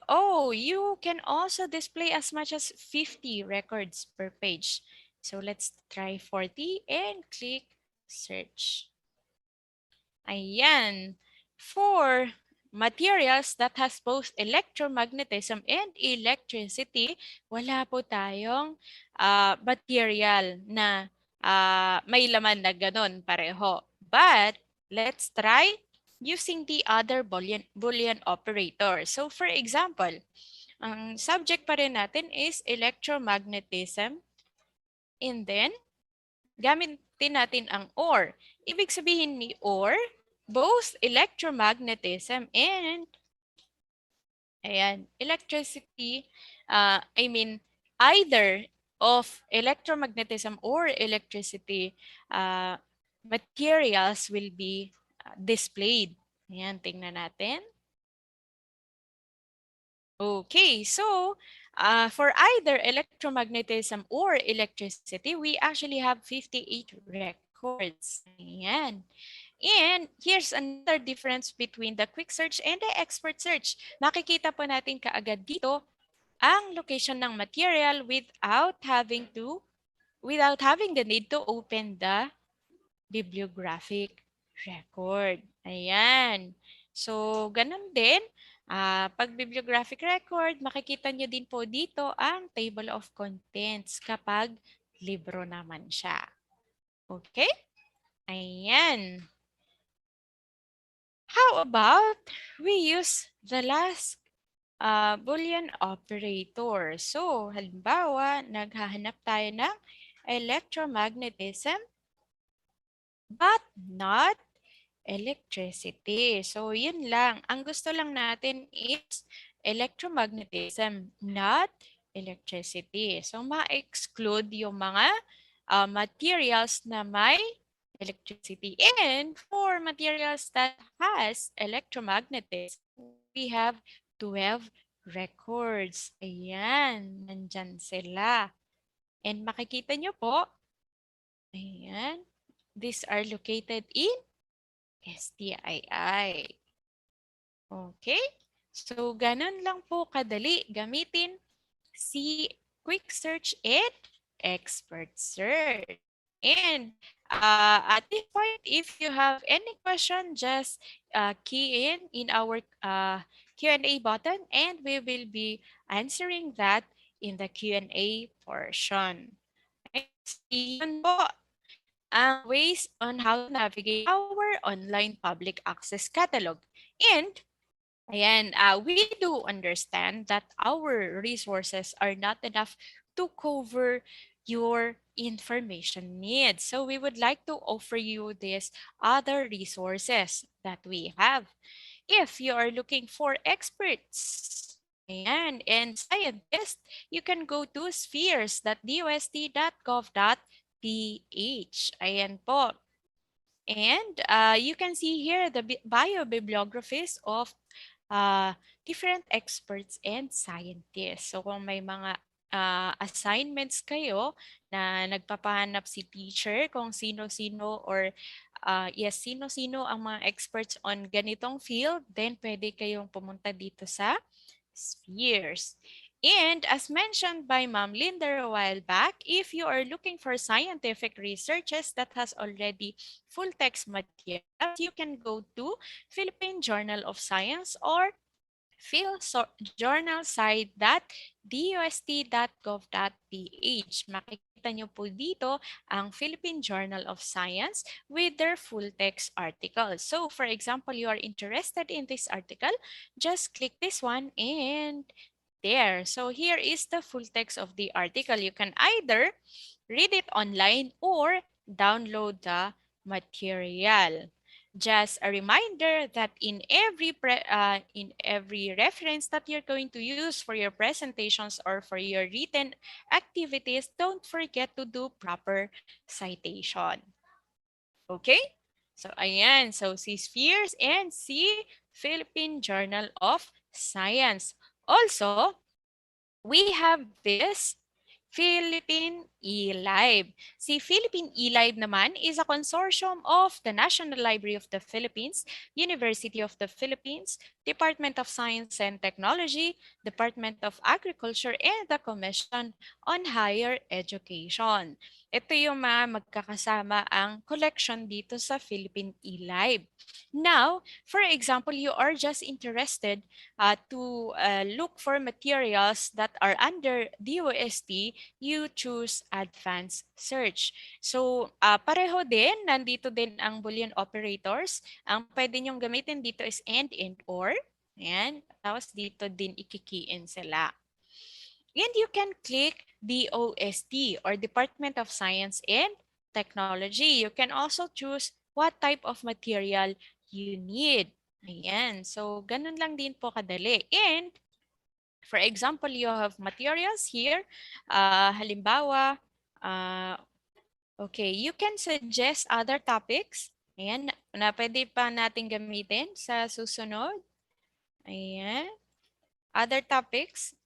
can also display as much as 50 records per page. So let's try 40 and click search. Ayan. For materials that has both electromagnetism and electricity, wala po tayong material na may laman na ganun pareho. But let's try using the other Boolean operator. So for example, ang subject pa rin natin is electromagnetism. And then, gamitin natin ang or. Ibig sabihin ni or, both electromagnetism and electricity, either of electromagnetism or electricity materials will be displayed. Ayan, tingnan natin. Okay, so for either electromagnetism or electricity, we actually have 58 records. Ayan. And here's another difference between the quick search and the expert search. Makikita po natin kaagad dito ang location ng material without having the need to open the bibliographic record. Ayan. So, ganun din. Pag bibliographic record, makikita nyo din po dito ang table of contents kapag libro naman siya. Okay? Ayan. How about we use the last Boolean operator? So, halimbawa, naghahanap tayo ng electromagnetism but not electricity. So, yun lang. Ang gusto lang natin is electromagnetism, not electricity. So, ma-exclude yung mga materials na may electricity. And for materials that has electromagnetism, we have 12 records. Ayan, nandyan sila. And makikita nyo po, ayan, these are located in STII. Okay? So, ganun lang po kadali gamitin si Quick Search and Expert Search. And at this point, if you have any question, just key in our Q&A button and we will be answering that in the Q&A portion. Okay? So, yun po ang ways on how to navigate our online public access catalog. And ayan, we do understand that our resources are not enough to cover your information needs. So we would like to offer you these other resources that we have. If you are looking for experts, ayan, and scientists, you can go to spheres.dost.gov.ph. Ayan po. And you can see here the biobibliographies of different experts and scientists. So kung may mga assignments kayo na nagpapahanap si teacher kung sino-sino or yes, sino-sino ang mga experts on ganitong field, then pwede kayong pumunta dito sa spheres. And as mentioned by Ma'am Linda a while back, if you are looking for scientific researches that has already full text materials, you can go to Philippine Journal of Science or philjournalsite.dost.gov.ph. Makikita nyo po dito ang Philippine Journal of Science with their full text articles. So, for example, you are interested in this article, just click this one and there. So, here is the full text of the article. You can either read it online or download the material. Just a reminder that in every reference that you're going to use for your presentations or for your written activities, don't forget to do proper citation. Okay? So, ayan. So, si Spheres and si Philippine Journal of Science. Also, we have this Philippine eLive. Si Philippine eLive naman is a consortium of the National Library of the Philippines, University of the Philippines, Department of Science and Technology, Department of Agriculture, and the Commission on Higher Education. Ito yung mga magkakasama ang collection dito sa Philippine eLive. Now, for example, you are just interested to look for materials that are under DOST, you choose advanced search. So, pareho din, nandito din ang Boolean operators. Ang pwede nyong gamitin dito is and or. Ayan. Tapos dito din ikikiin sila. And you can click DOST or Department of Science and Technology. You can also choose what type of material you need. Ayan. So, ganun lang din po kadali. And, for example, you have materials here. Halimbawa, okay, you can suggest other topics. Ayan, na pwede pa natin gamitin sa susunod. Ayan. Other topics.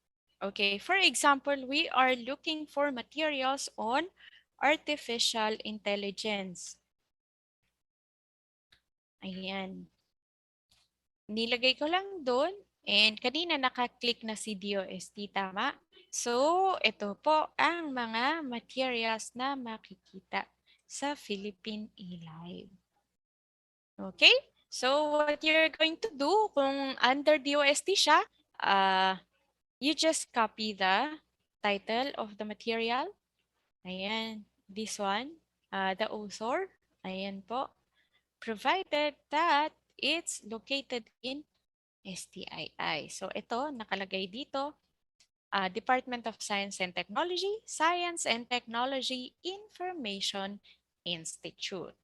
Okay, for example, we are looking for materials on artificial intelligence. Ayan. Nilagay ko lang doon and kanina naka-click na si DOST, tama? So, ito po ang mga materials na makikita sa Philippine eLive. Okay? So, what you're going to do kung under DOST siya, you just copy the title of the material. Ayan, this one, the author. Ayan po. Provided that it's located in STII. So ito, nakalagay dito, Department of Science and Technology, Science and Technology Information Institute.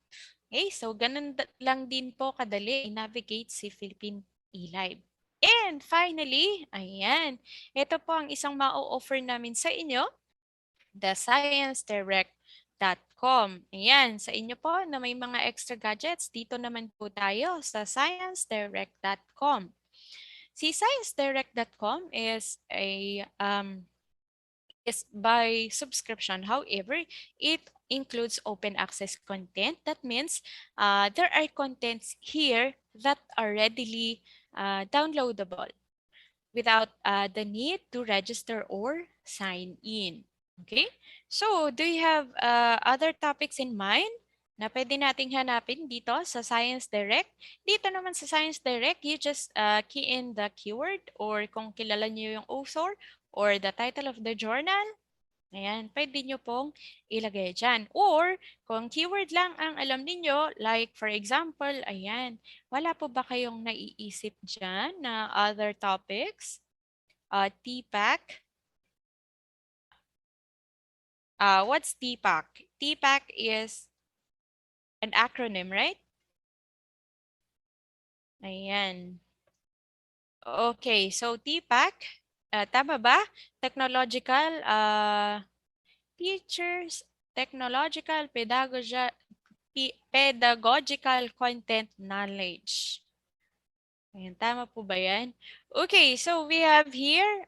Okay, so ganun lang din po kadali i-navigate si Philippine eLive. And finally, ayan, ito po ang isang ma-offer namin sa inyo, the sciencedirect.com. Ayan, sa inyo po na may mga extra gadgets, dito naman po tayo sa sciencedirect.com. Si sciencedirect.com is a is by subscription. However, it includes open access content. That means there are contents here that are readily downloadable without the need to register or sign in. Okay? So, do you have other topics in mind na pwede nating hanapin dito sa Science Direct? Dito naman sa Science Direct, you just key in the keyword or kung kilala niyo yung author or the title of the journal. Ayan, pwede nyo pong ilagay dyan. Or, kung keyword lang ang alam niyo, like for example, ayan, wala po ba kayong naiisip dyan na other topics? TPAC. What's TPAC? TPAC is an acronym, right? Ayan. Okay, so TPAC, tama ba? Technological Teachers, Technological Pedagogical Content Knowledge. Ayan, tama po ba yan? Okay, so we have here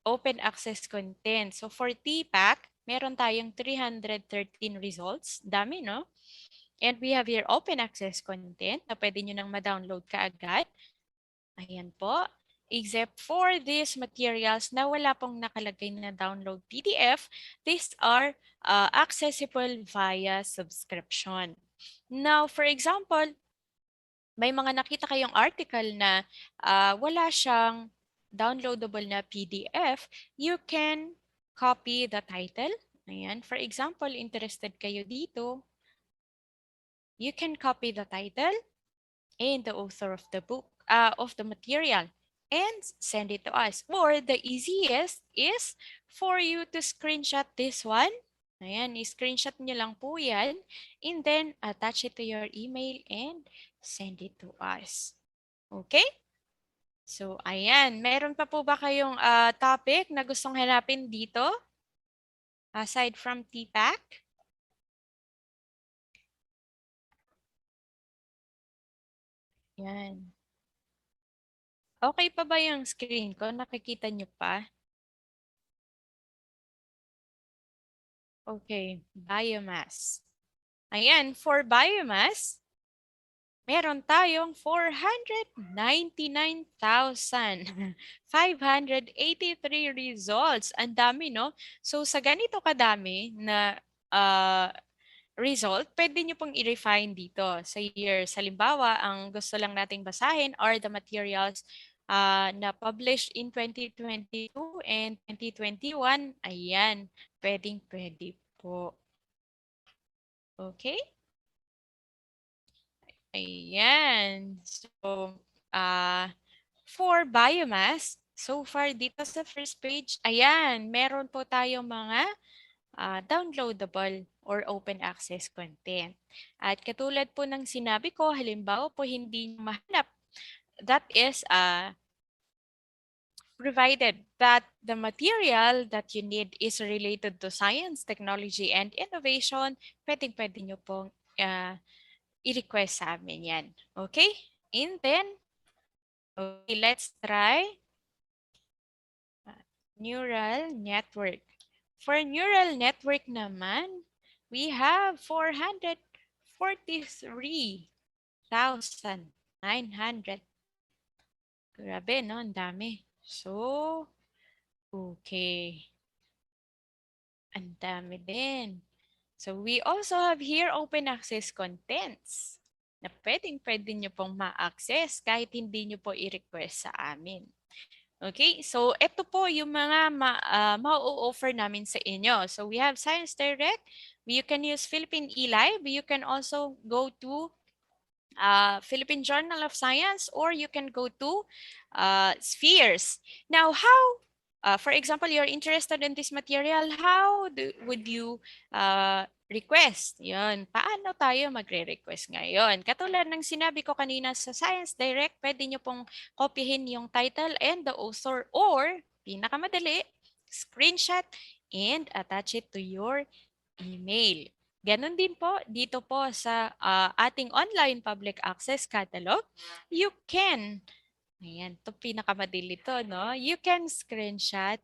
open access content. So for TPAC, meron tayong 313 results. Dami, no? And we have here open access content na pwede nyo nang ma-download kaagad. Ayan po. Except for these materials na wala pong nakalagay na download PDF, these are accessible via subscription. Now, for example, may mga nakita kayong article na wala siyang downloadable na PDF, you can copy the title. Ayan. For example, interested kayo dito, you can copy the title and the author of the book, of the material, and send it to us. Or the easiest is for you to screenshot this one. Ayan, i-screenshot nyo lang po yan and then attach it to your email and send it to us. Okay? So, ayan. Meron pa po ba kayong topic na gustong hanapin dito? Aside from TPAC? Yan. Okay pa ba yung screen ko? Nakikita nyo pa? Okay, biomass. Ayan, for biomass, meron tayong 499,583 results. Ang dami, no? So, sa ganito kadami na result, pwede nyo pong i-refine dito sa years. Halimbawa, ang gusto lang nating basahin are the materials na published in 2022 and 2021. Ayan, pwedeng-pwede po. Okay? Ayan. So, for biomass, so far dito sa first page, ayan, meron po tayong mga downloadable or open access content. At katulad po ng sinabi ko, halimbawa po hindi nyo mahanap, that is provided that the material that you need is related to science, technology, and innovation, pwede nyo pong i-request sa amin yan. Okay? And then, okay, let's try neural network. For neural network naman, we have 443,900. Grabe, no? Ang dami. So, okay. Ang dami din. So, we also have here open access contents na pwede nyo pong ma-access kahit hindi nyo po i-request sa amin. Okay, so ito po yung mga ma-offer namin sa inyo. So we have Science Direct. You can use Philippine eLive. You can also go to Philippine Journal of Science, or you can go to Spheres. Now, how, for example, you're interested in this material, how would you request? Yun. Paano tayo magre-request ngayon? Katulad ng sinabi ko kanina sa Science Direct, pwede nyo pong kopyahin yung title and the author, or pinakamadali, screenshot and attach it to your email. Ganon din po dito po sa ating online public access catalog. You can, ayan, ito pinakamadali to, no? You can screenshot,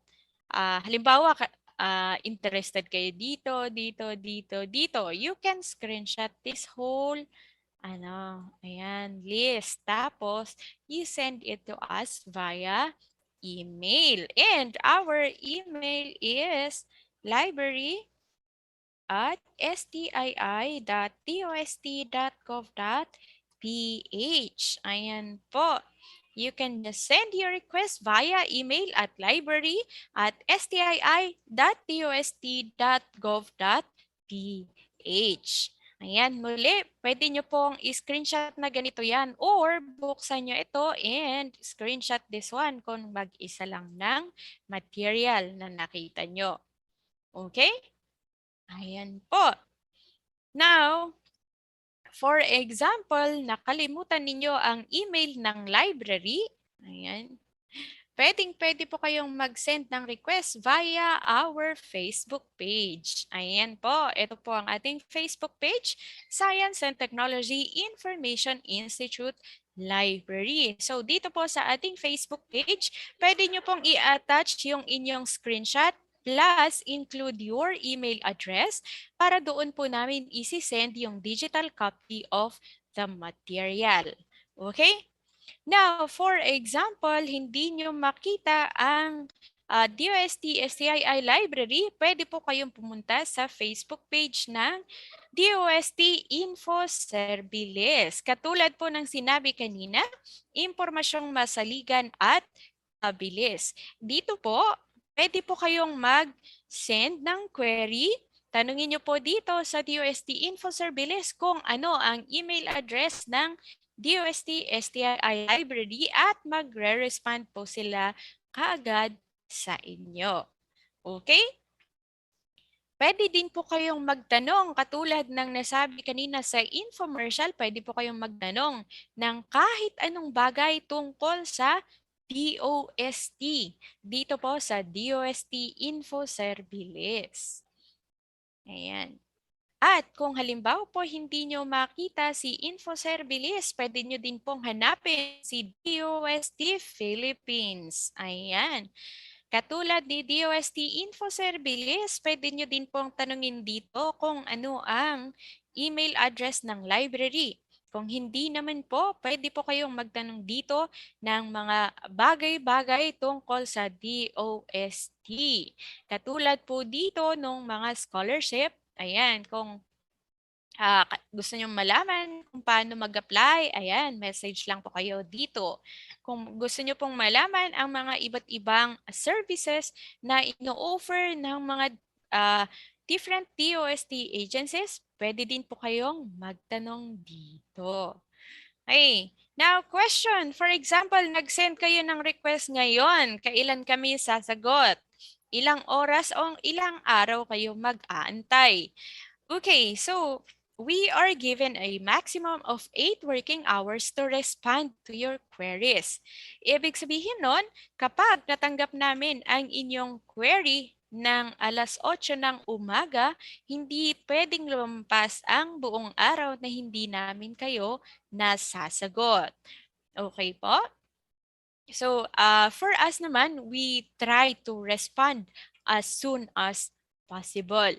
halimbawa, interested kayo dito, dito, you can screenshot this whole list. Tapos, you send it to us via email. And our email is library@stii.dost.gov.ph. Ayan po. You can just send your request via email at library@stii.dost.gov.ph. Ayan, muli, pwede nyo pong i-screenshot na ganito yan or buksan nyo ito and screenshot this one kung mag-isa lang ng material na nakita nyo. Okay? Ayan po. Now, for example, nakalimutan ninyo ang email ng library. Ayan. Pwede po kayong mag-send ng request via our Facebook page. Ayan po, ito po ang ating Facebook page, Science and Technology Information Institute Library. So dito po sa ating Facebook page, pwede nyo pong i-attach yung inyong screenshot plus include your email address para doon po namin isi-send yung digital copy of the material. Okay? Now, for example, hindi nyo makita ang DOST-STII library, pwede po kayong pumunta sa Facebook page ng DOST Info Serviles. Katulad po ng sinabi kanina, impormasyong masaligan at mabilis. Dito po, pwede po kayong mag-send ng query. Tanungin nyo po dito sa DOST Info Serviles kung ano ang email address ng DOST-STII library at magre-respond po sila kaagad sa inyo. Okay? Pwede din po kayong magtanong katulad ng nasabi kanina sa infomercial, pwede po kayong magtanong ng kahit anong bagay tungkol sa DOST. Dito po sa DOST Info Serviles. Ayan. At kung halimbawa po hindi nyo makita si Info Serviles, pwede nyo din pong hanapin si DOST Philippines. Ayan. Katulad ni DOST Info Serviles, pwede nyo din pong tanungin dito kung ano ang email address ng library. Kung hindi naman po, pwede po kayong magtanong dito ng mga bagay-bagay tungkol sa DOST. Katulad po dito ng mga scholarship. Ayan, kung gusto nyo malaman kung paano mag-apply, ayan, message lang po kayo dito. Kung gusto nyo pong malaman ang mga iba't ibang services na ino-offer ng mga different DOST agencies, pwede din po kayong magtanong dito. Okay. Now, question. For example, nag-send kayo ng request ngayon. Kailan kami sasagot? Ilang oras o ilang araw kayo mag-aantay? Okay, so we are given a maximum of 8 working hours to respond to your queries. Ibig sabihin nun, kapag natanggap namin ang inyong query ng alas 8 ng umaga, hindi pwedeng lumampas ang buong araw na hindi namin kayo nasasagot. Okay po? So, for us naman, we try to respond as soon as possible.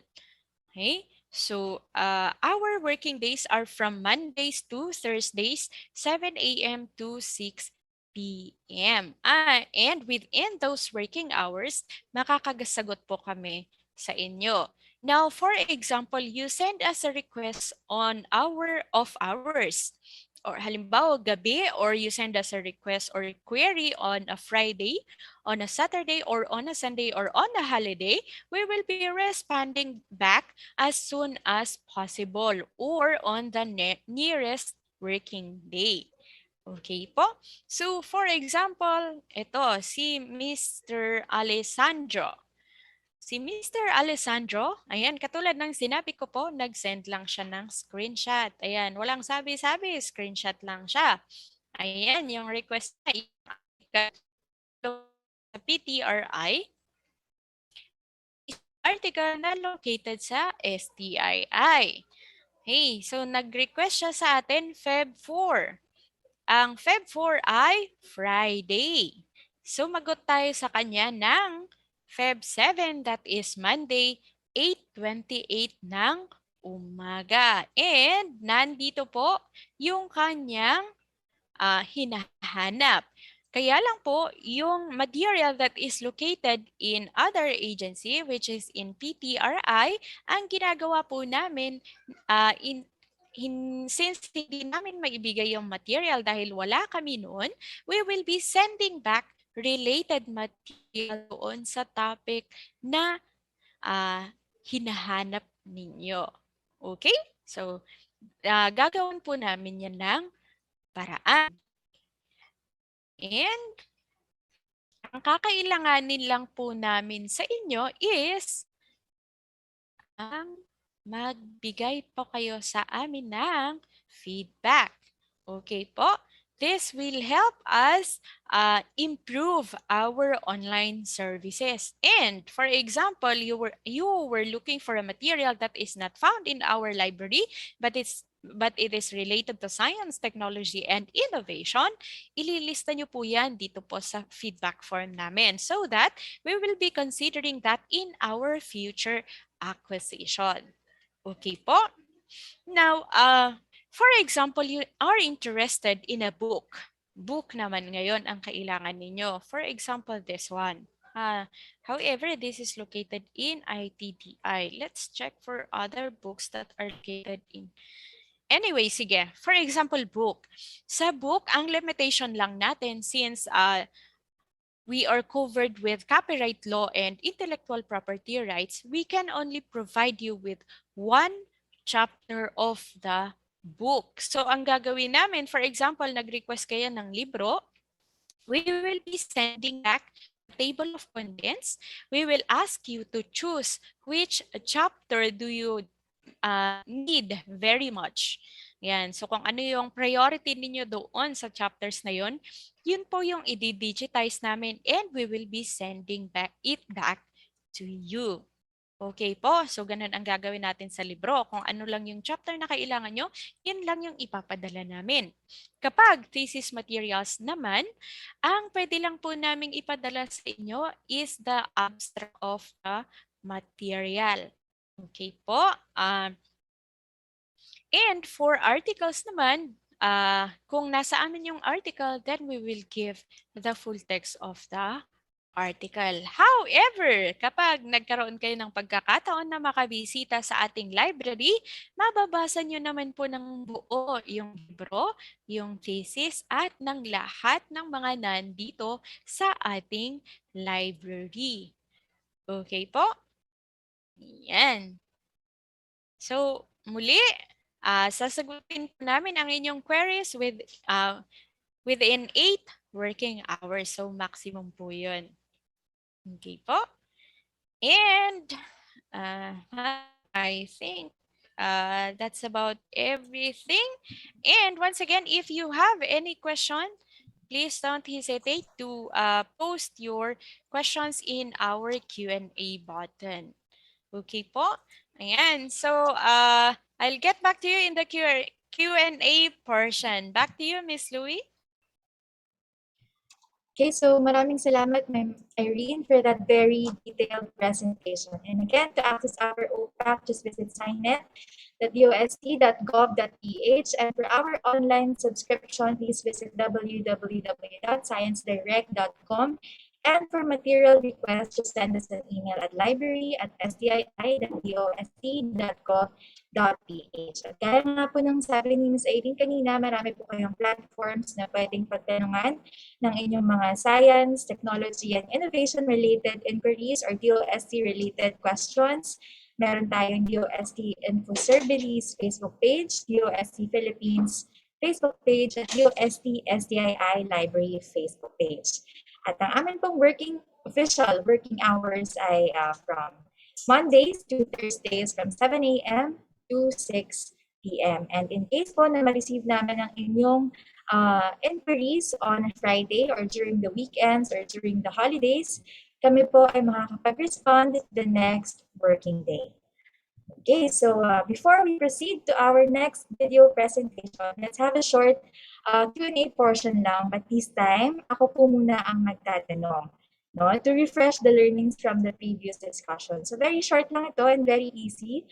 Okay? So, our working days are from Mondays to Thursdays, 7 a.m. to 6 p.m. And within those working hours, makakasagot po kami sa inyo. Now, for example, you send us a request on our off hours. Or halimbawa gabi, or you send us a request or query on a Friday, on a Saturday, or on a Sunday, or on a holiday, we will be responding back as soon as possible or on the nearest working day. Okay po? So for example, ito si Mr. Alessandro. Si Mr. Alessandro, ayan, katulad ng sinabi ko po, nag-send lang siya ng screenshot. Ayan, walang sabi-sabi, screenshot lang siya. Ayan, yung request na sa PTRI, article na located sa STII. Hey, so nag-request siya sa atin Feb 4. Ang Feb 4 ay Friday. Sumagot tayo sa kanya ng Feb 7, that is Monday, 8:28 ng umaga. And nandito po yung kanyang hinahanap. Kaya lang po, yung material that is located in other agency, which is in PTRI, ang ginagawa po namin, since hindi namin maibigay yung material dahil wala kami noon, we will be sending back related material doon sa topic na hinahanap ninyo. Okay? So, gagawin po namin yan ng paraan. And ang kakailanganin lang po namin sa inyo is ang magbigay po kayo sa amin ng feedback. Okay po? This will help us improve our online services. And for example, you were looking for a material that is not found in our library, but it is related to science, technology, and innovation. Ililista nyo po yan dito po sa feedback form namin so that we will be considering that in our future acquisition. Okay po? Now, for example, you are interested in a book. Book naman ngayon ang kailangan ninyo. For example, this one. However, this is located in ITDI. Let's check for other books that are located in. Anyway, sige. For example, book. Sa book, ang limitation lang natin since we are covered with copyright law and intellectual property rights, we can only provide you with one chapter of the book. So ang gagawin namin, for example, nag-request kayo ng libro, we will be sending back a table of contents. We will ask you to choose which chapter do you need very much. Yan. So kung ano yung priority ninyo doon sa chapters na yun, yun po yung i-digitize namin and we will be sending it back to you. Okay po, so ganun ang gagawin natin sa libro. Kung ano lang yung chapter na kailangan nyo, yun lang yung ipapadala namin. Kapag thesis materials naman, ang pwede lang po naming ipadala sa inyo is the abstract of the material. Okay po. And for articles naman, kung nasa amin yung article, then we will give the full text of the article. However, kapag nagkaroon kayo ng pagkakataon na makabisita sa ating library, mababasa nyo naman po ng buo yung libro, yung thesis, at ng lahat ng mga nandito sa ating library. Okay po? Yan. So, muli, sasagutin po namin ang inyong queries within 8 working hours. So, maximum po yun. Okay po. And I think that's about everything. And once again, if you have any question, please don't hesitate to post your questions in our Q&A button. Okay po. Ayan. So, I'll get back to you in the Q&A portion. Back to you, Miss Louie. Okay, so maraming salamat, Ma'am Irene, for that very detailed presentation. And again, to access our OPAC, just visit signet.dost.gov.ph. And for our online subscription, please visit www.sciencedirect.com. And for material requests, just send us an email at library@stii.dost.gov.ph. At gaya nga po ng sabi ni Ms. Irene kanina, marami po kayong platforms na pwedeng pagtanungan ng inyong mga science, technology, and innovation-related inquiries or DOST-related questions. Meron tayong DOST Info Services Facebook page, DOST Philippines Facebook page, at DOST-STII Library Facebook page. At ang amin pong official working hours ay from Mondays to Thursdays from 7 a.m. to 6 p.m. And in case po na ma-receive namin ang inyong inquiries on Friday or during the weekends or during the holidays, kami po ay makakapag-respond the next working day. Okay, so before we proceed to our next video presentation, let's have a short Q&A portion lang. But this time, ako po muna ang magtatanong. no, to refresh the learnings from the previous discussion. So very short lang ito and very easy.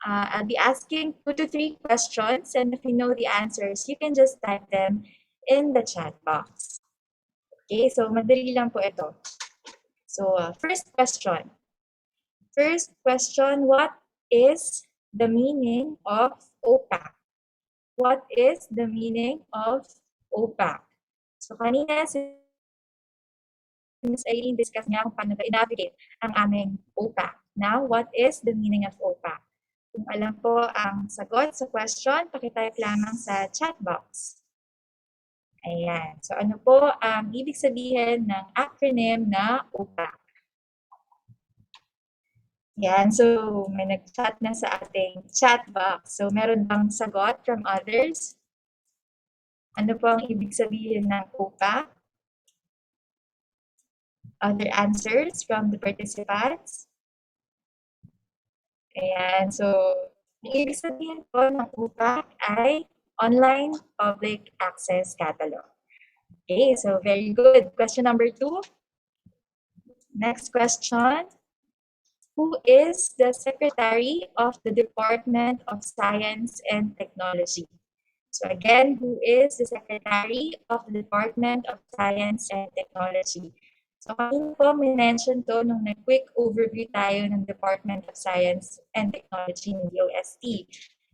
I'll be asking 2 to 3 questions, and if you know the answers, you can just type them in the chat box. Okay, so madali lang po ito. So first question. What is the meaning of OPAC? What is the meaning of OPAC? So kanina, Ms. Aileen discuss niya kung paano ba i-navigate ang aming OPAC. Now, what is the meaning of OPAC? Kung alam po ang sagot sa question, pakitype lamang sa chat box. Ayan. So ano po ang ibig sabihin ng acronym na OPAC? Yan. So may nag-chat na sa ating chat box. So meron bang sagot from others? Ano po ang ibig sabihin ng OPAC? Other answers from the participants? Ayan. So ang ibig sabihin po ng OPAC ay Online Public Access Catalog. Okay, so very good. Question number 2. Next question. Who is the Secretary of the Department of Science and Technology? So again, who is the Secretary of the Department of Science and Technology? So kanina po, minention to nung nag-quick overview tayo ng Department of Science and Technology ng DOST.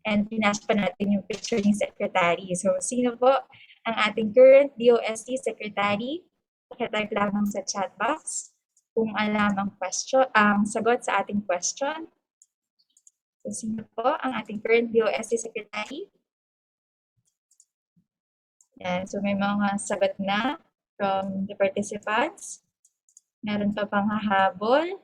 And pinash pa natin yung picture ng Secretary. So sino po ang ating current DOST Secretary? Pakitype lamang sa chat box kung alam ang question, ang sagot sa ating question. So sino po ang ating current DOST Secretary? Yan. So may mga sagot na from the participants. Meron pa pang hahabol.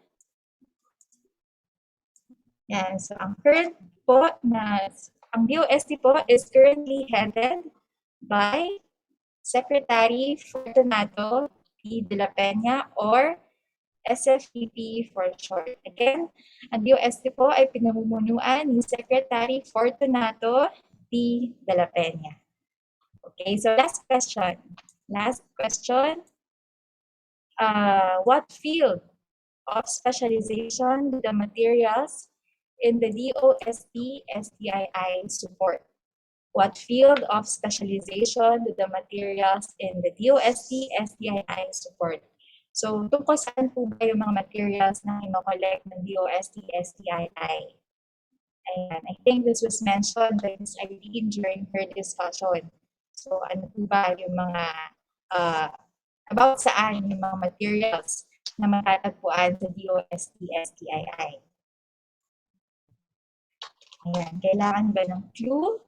Yan. So ang current po na, ang DOST po is currently headed by Secretary Fortunato P. De La Peña or SFPP for short. Again, ang DOST po ay pinamumunuan ni Secretary Fortunato P. De La Peña. Okay, so last question. What field of specialization do the materials in the DOST-STII support? What field of specialization do the materials in the DOST-STII support? So, tungkol saan po ba yung mga materials na kino-collect ng DOST-STII? Ayan, I think this was mentioned by Ms. Irene during her discussion. So, ano po ba yung mga, about saan yung mga materials na matatagpuan sa DOST-STII? Ayan, kailangan ba ng clue?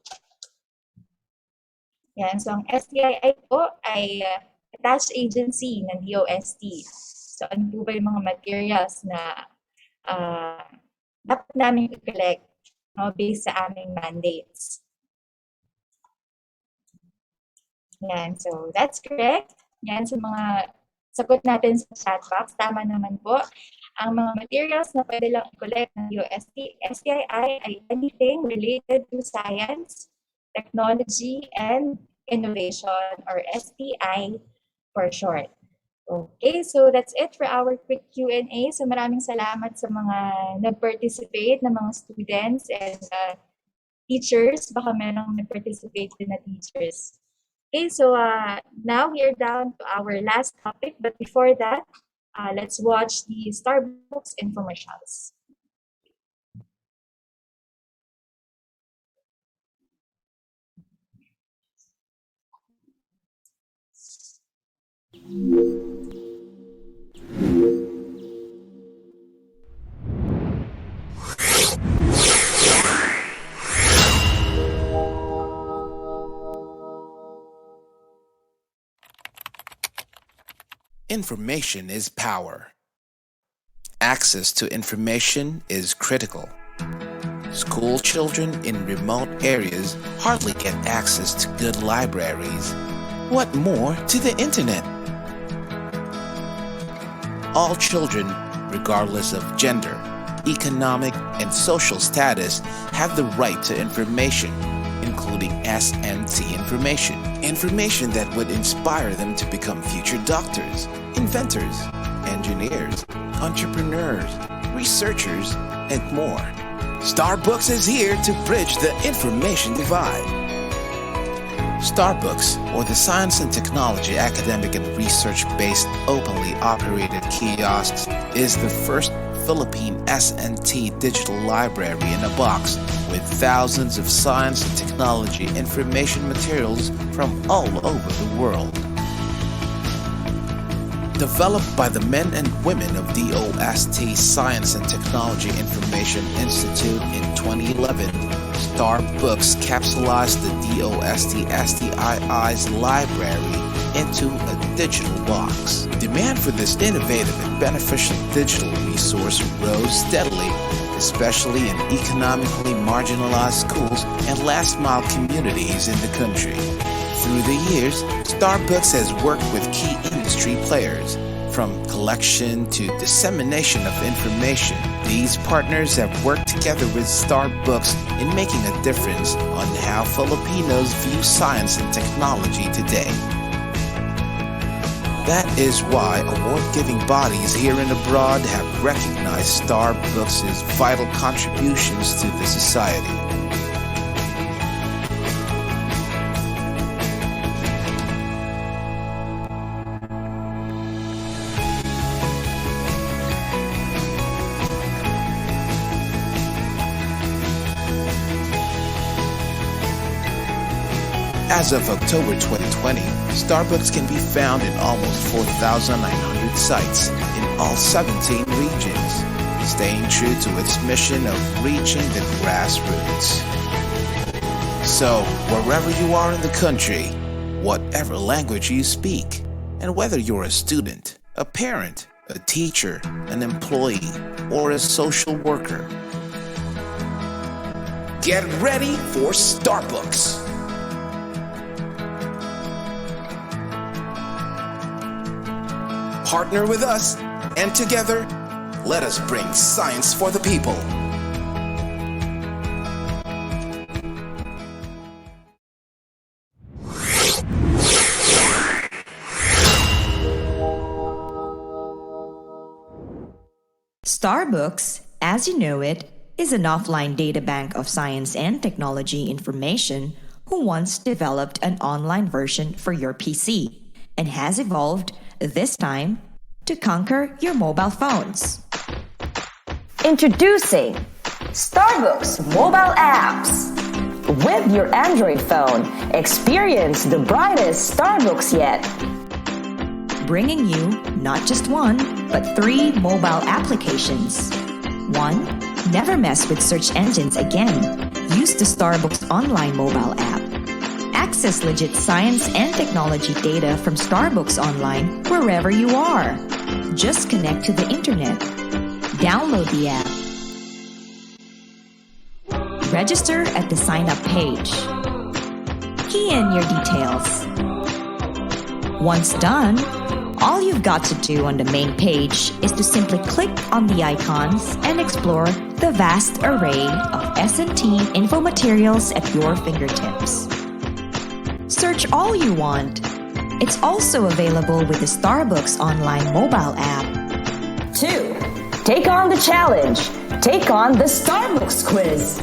Ayan, so ang STII po ay attached agency ng DOST. So, ano po ba yung mga materials na dapat namin i-collect, no, based sa aming mandates? Yan, so that's correct. Yan, sa mga sagot natin sa chat box, tama naman po. Ang mga materials na pwede lang i-collect ng DOST-STII ay anything related to science, technology, and innovation, or STI for short. Okay, so that's it for our quick Q&A. So maraming salamat sa mga nag-participate na mga students and teachers. Baka merong nag-participate din na teachers. Okay, so now we are down to our last topic. But before that, let's watch the Starbucks infomercials. Information is power. Access to information is critical. School children in remote areas hardly get access to good libraries. What more to the internet? All children, regardless of gender, economic, and social status, have the right to information, including SMT information that would inspire them to become future doctors, inventors, engineers, entrepreneurs, researchers, and more. Starbucks is here to bridge the information divide. Starbucks, or the Science and Technology Academic and Research-based openly operated kiosks, is the first Philippine S&T digital library in a box with thousands of science and technology information materials from all over the world. Developed by the men and women of DOST Science and Technology Information Institute in 2011, Starbucks capsulized the DOST-STII's library into a digital box. Demand for this innovative and beneficial digital resource rose steadily, especially in economically marginalized schools and last-mile communities in the country. Through the years, Starbucks has worked with key industry players, from collection to dissemination of information. These partners have worked together with Starbucks in making a difference on how Filipinos view science and technology today. That is why award-giving bodies here and abroad have recognized Starbucks' vital contributions to the society. As of October 2020, Starbucks can be found in almost 4,900 sites in all 17 regions, staying true to its mission of reaching the grassroots. So, wherever you are in the country, whatever language you speak, and whether you're a student, a parent, a teacher, an employee, or a social worker, get ready for Starbucks! Partner with us, and together, let us bring science for the people. Starbucks, as you know it, is an offline databank of science and technology information who once developed an online version for your PC and has evolved this time to conquer your mobile phones. Introducing Starbucks mobile apps. With your Android phone, experience the brightest Starbucks yet. Bringing you not just one, but 3 mobile applications. 1. Never mess with search engines again. Use the Starbucks online mobile app. Access legit science and technology data from Starbucks Online wherever you are. Just connect to the internet. Download the app. Register at the sign-up page. Key in your details. Once done, all you've got to do on the main page is to simply click on the icons and explore the vast array of S&T info materials at your fingertips. Search all you want. It's also available with the Starbucks Online mobile app. 2. Take on the challenge. Take on the Starbucks quiz.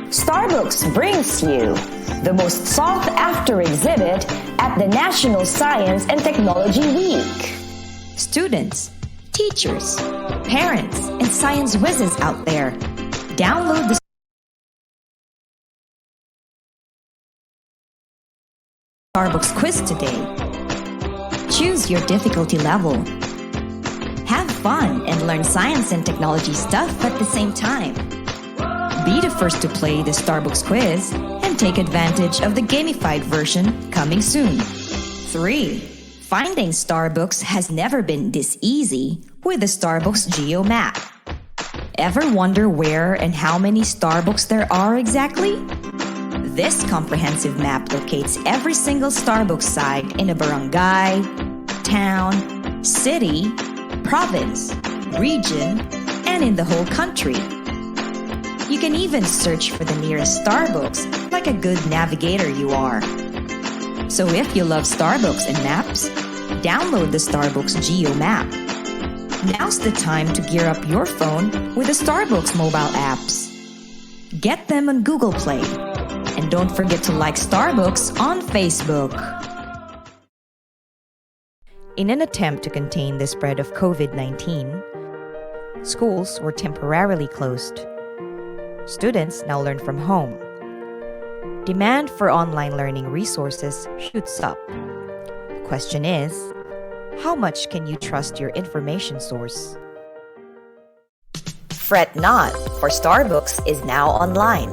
Starbucks brings you the most sought-after exhibit at the National Science and Technology Week. Students, teachers, parents, and science whizzes out there, download the Starbucks quiz today. Choose your difficulty level. Have fun and learn science and technology stuff at the same time. Be the first to play the Starbucks quiz and take advantage of the gamified version coming soon. 3. Finding Starbucks has never been this easy with the Starbucks Geo Map. Ever wonder where and how many Starbucks there are exactly? This comprehensive map locates every single Starbucks site in a barangay, town, city, province, region, and in the whole country. You can even search for the nearest Starbucks like a good navigator you are. So if you love Starbucks and maps, download the Starbucks Geo Map. Now's the time to gear up your phone with the Starbucks mobile apps. Get them on Google Play. And don't forget to like Starbucks on Facebook. In an attempt to contain the spread of COVID-19, schools were temporarily closed. Students now learn from home. Demand for online learning resources shoots up. The question is, how much can you trust your information source? Fret not, for Starbucks is now online.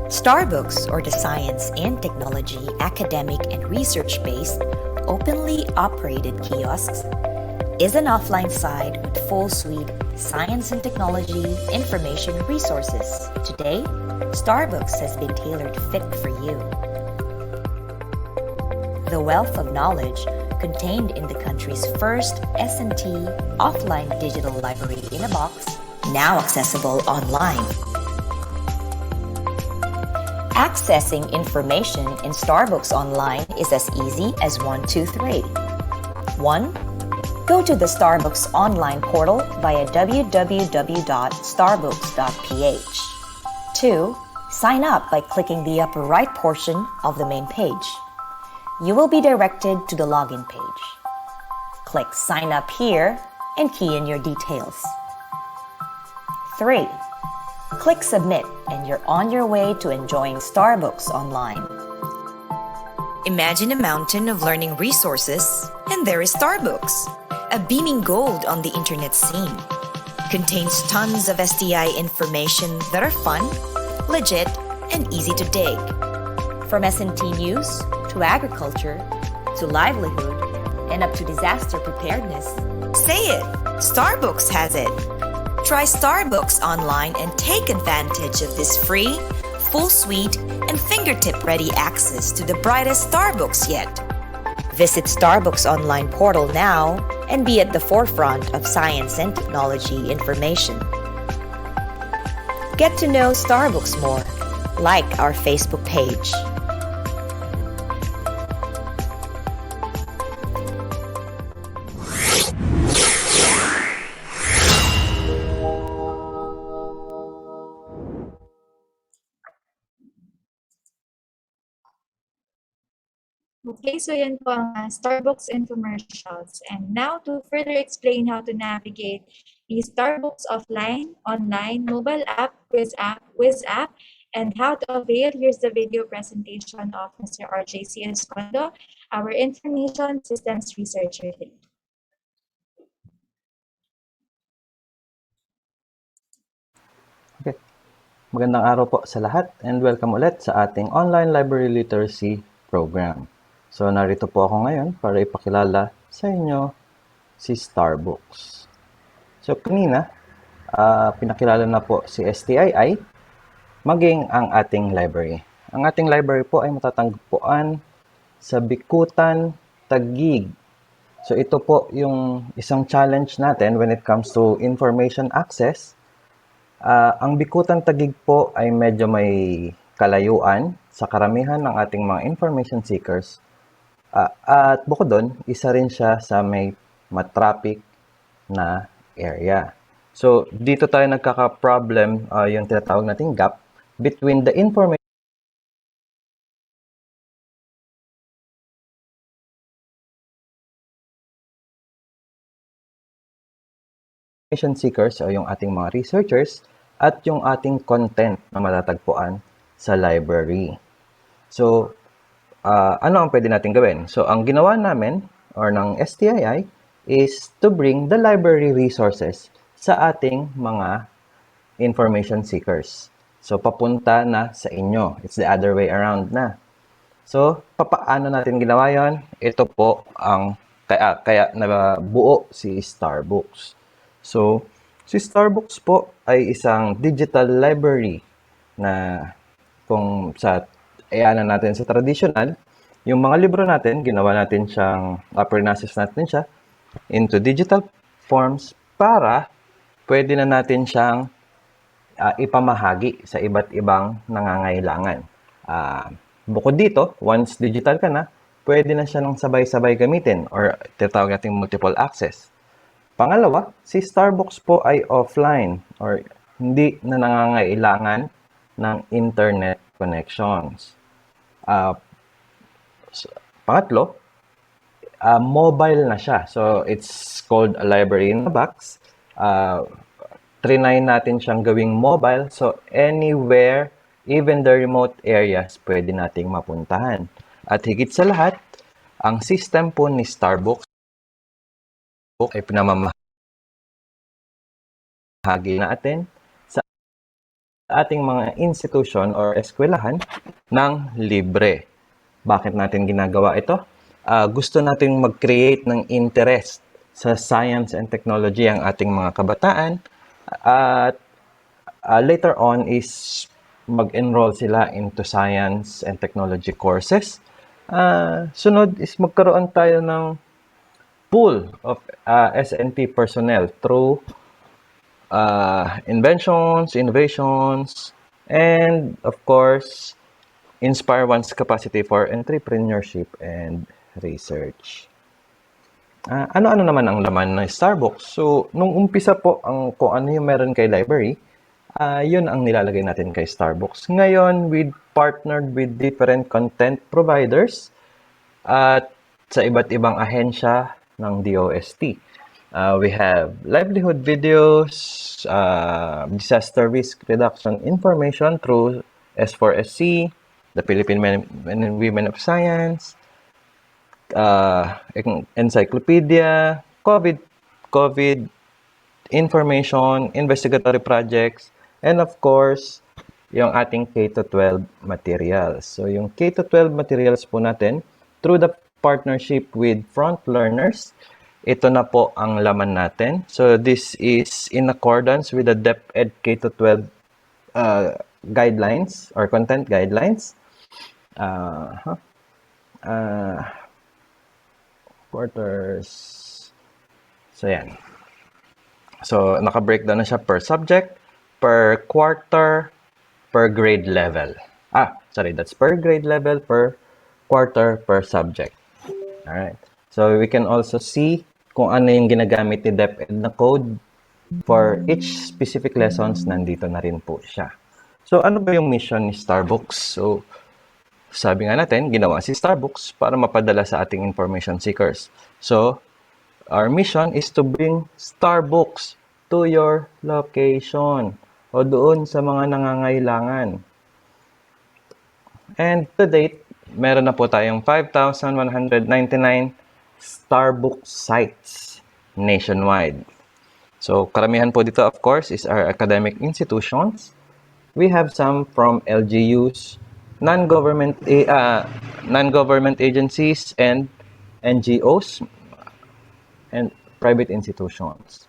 Starbucks, or the science and technology, academic and research-based, openly operated kiosks, is an offline site with full suite science and technology information resources. Today, Starbucks has been tailored fit for you. The wealth of knowledge contained in the country's first S&T offline digital library in a box, now accessible online. Accessing information in Starbucks Online is as easy as 1, 2, 3. 1. Go to the Starbucks Online portal via www.starbucks.ph. 2. Sign up by clicking the upper right portion of the main page. You will be directed to the login page. Click Sign Up here and key in your details. 3. Click Submit and you're on your way to enjoying Starbucks Online. Imagine a mountain of learning resources, and there is Starbucks, a beaming gold on the internet scene. Contains tons of STI information that are fun, legit, and easy to dig. From S&T news, to agriculture, to livelihood, and up to disaster preparedness. Say it! Starbucks has it! Try Starbucks Online and take advantage of this free, full suite, and fingertip-ready access to the brightest Starbucks yet. Visit Starbucks Online portal now and be at the forefront of science and technology information. Get to know Starbucks more. Like our Facebook page. Okay, so yan po ang Starbucks infomercials. And now to further explain how to navigate the Starbucks offline, online, mobile app, quiz app, and how to avail, here's the video presentation of Mr. RJC Escondo, our Information Systems Researcher lead. Okay. Magandang araw po sa lahat and welcome ulit sa ating online library literacy program. So narito po ako ngayon para ipakilala sa inyo si Starbucks. So kanina, pinakilala na po si STII, maging ang ating library. Ang ating library po ay matatagpuan sa Bikutan, Taguig. So ito po yung isang challenge natin when it comes to information access. Ang Bikutan, Taguig po ay medyo may kalayuan sa karamihan ng ating mga information seekers. At bukod doon, isa rin siya sa may matraffic na area. So, dito tayo nagkaka-problem yung tinatawag nating gap between the information seekers o yung ating mga researchers at yung ating content na matatagpuan sa library. So, ano ang pwede natin gawin? So, ang ginawa namin or ng STII is to bring the library resources sa ating mga information seekers. So, papunta na sa inyo. It's the other way around na. So, papaano natin ginawa yon? Ito po ang kaya nabuo si Starbucks. So, si Starbucks po ay isang digital library na kung sa ayanan natin sa traditional, yung mga libro natin, ginawa natin siyang, process natin siya into digital forms para pwede na natin siyang ipamahagi sa iba't ibang nangangailangan. Bukod dito, once digital ka na, pwede na siya ng sabay-sabay gamitin or tinatawag natin multiple access Pangalawa, si Starbucks po ay offline or hindi na nangangailangan ng internet connections. Pangatlo, mobile na siya. So, it's called a library in a box. Trinay natin siyang gawing mobile. So, anywhere, even the remote areas, pwede nating mapuntahan. At higit sa lahat, ang system po ni Starbucks ay pinamamahagi natin sa ating mga institution or eskwelahan ng libre. Bakit natin ginagawa ito? Gusto natin mag-create ng interest sa science and technology ang ating mga kabataan at later on is mag-enroll sila into science and technology courses. Sunod is magkaroon tayo ng pool of SNT personnel through inventions, innovations, and of course, inspire one's capacity for entrepreneurship and research. Ano-ano naman ang laman ng Starbucks? So, nung umpisa po, kung ano yung meron kay library, yun ang nilalagay natin kay Starbucks. Ngayon, we partnered with different content providers at sa iba't ibang ahensya ng DOST. We have livelihood videos, disaster risk reduction information through S4SC, the Philippine Men and Women of Science, encyclopedia, COVID information, investigatory projects, and of course, yung ating K-12 materials. So, yung K-12 materials po natin, through the partnership with Front Learners, ito na po ang laman natin. So, this is in accordance with the DepEd K-12 guidelines or content guidelines. Quarters. So, yan. So, naka-breakdown na siya per subject, per quarter, per grade level. That's per grade level, per quarter, per subject. Alright. So, we can also see kung ano yung ginagamit ni DepEd na code for each specific lessons. Nandito na rin po siya. So, ano ba yung mission ni Starbucks? So, sabi nga natin, ginawa si Starbucks para mapadala sa ating information seekers. So, our mission is to bring Starbucks to your location o doon sa mga nangangailangan. And to date, meron na po tayong 5,199 Starbucks sites nationwide. So, karamihan po dito, of course, is our academic institutions. We have some from LGUs, non-government agencies, and NGOs, and private institutions.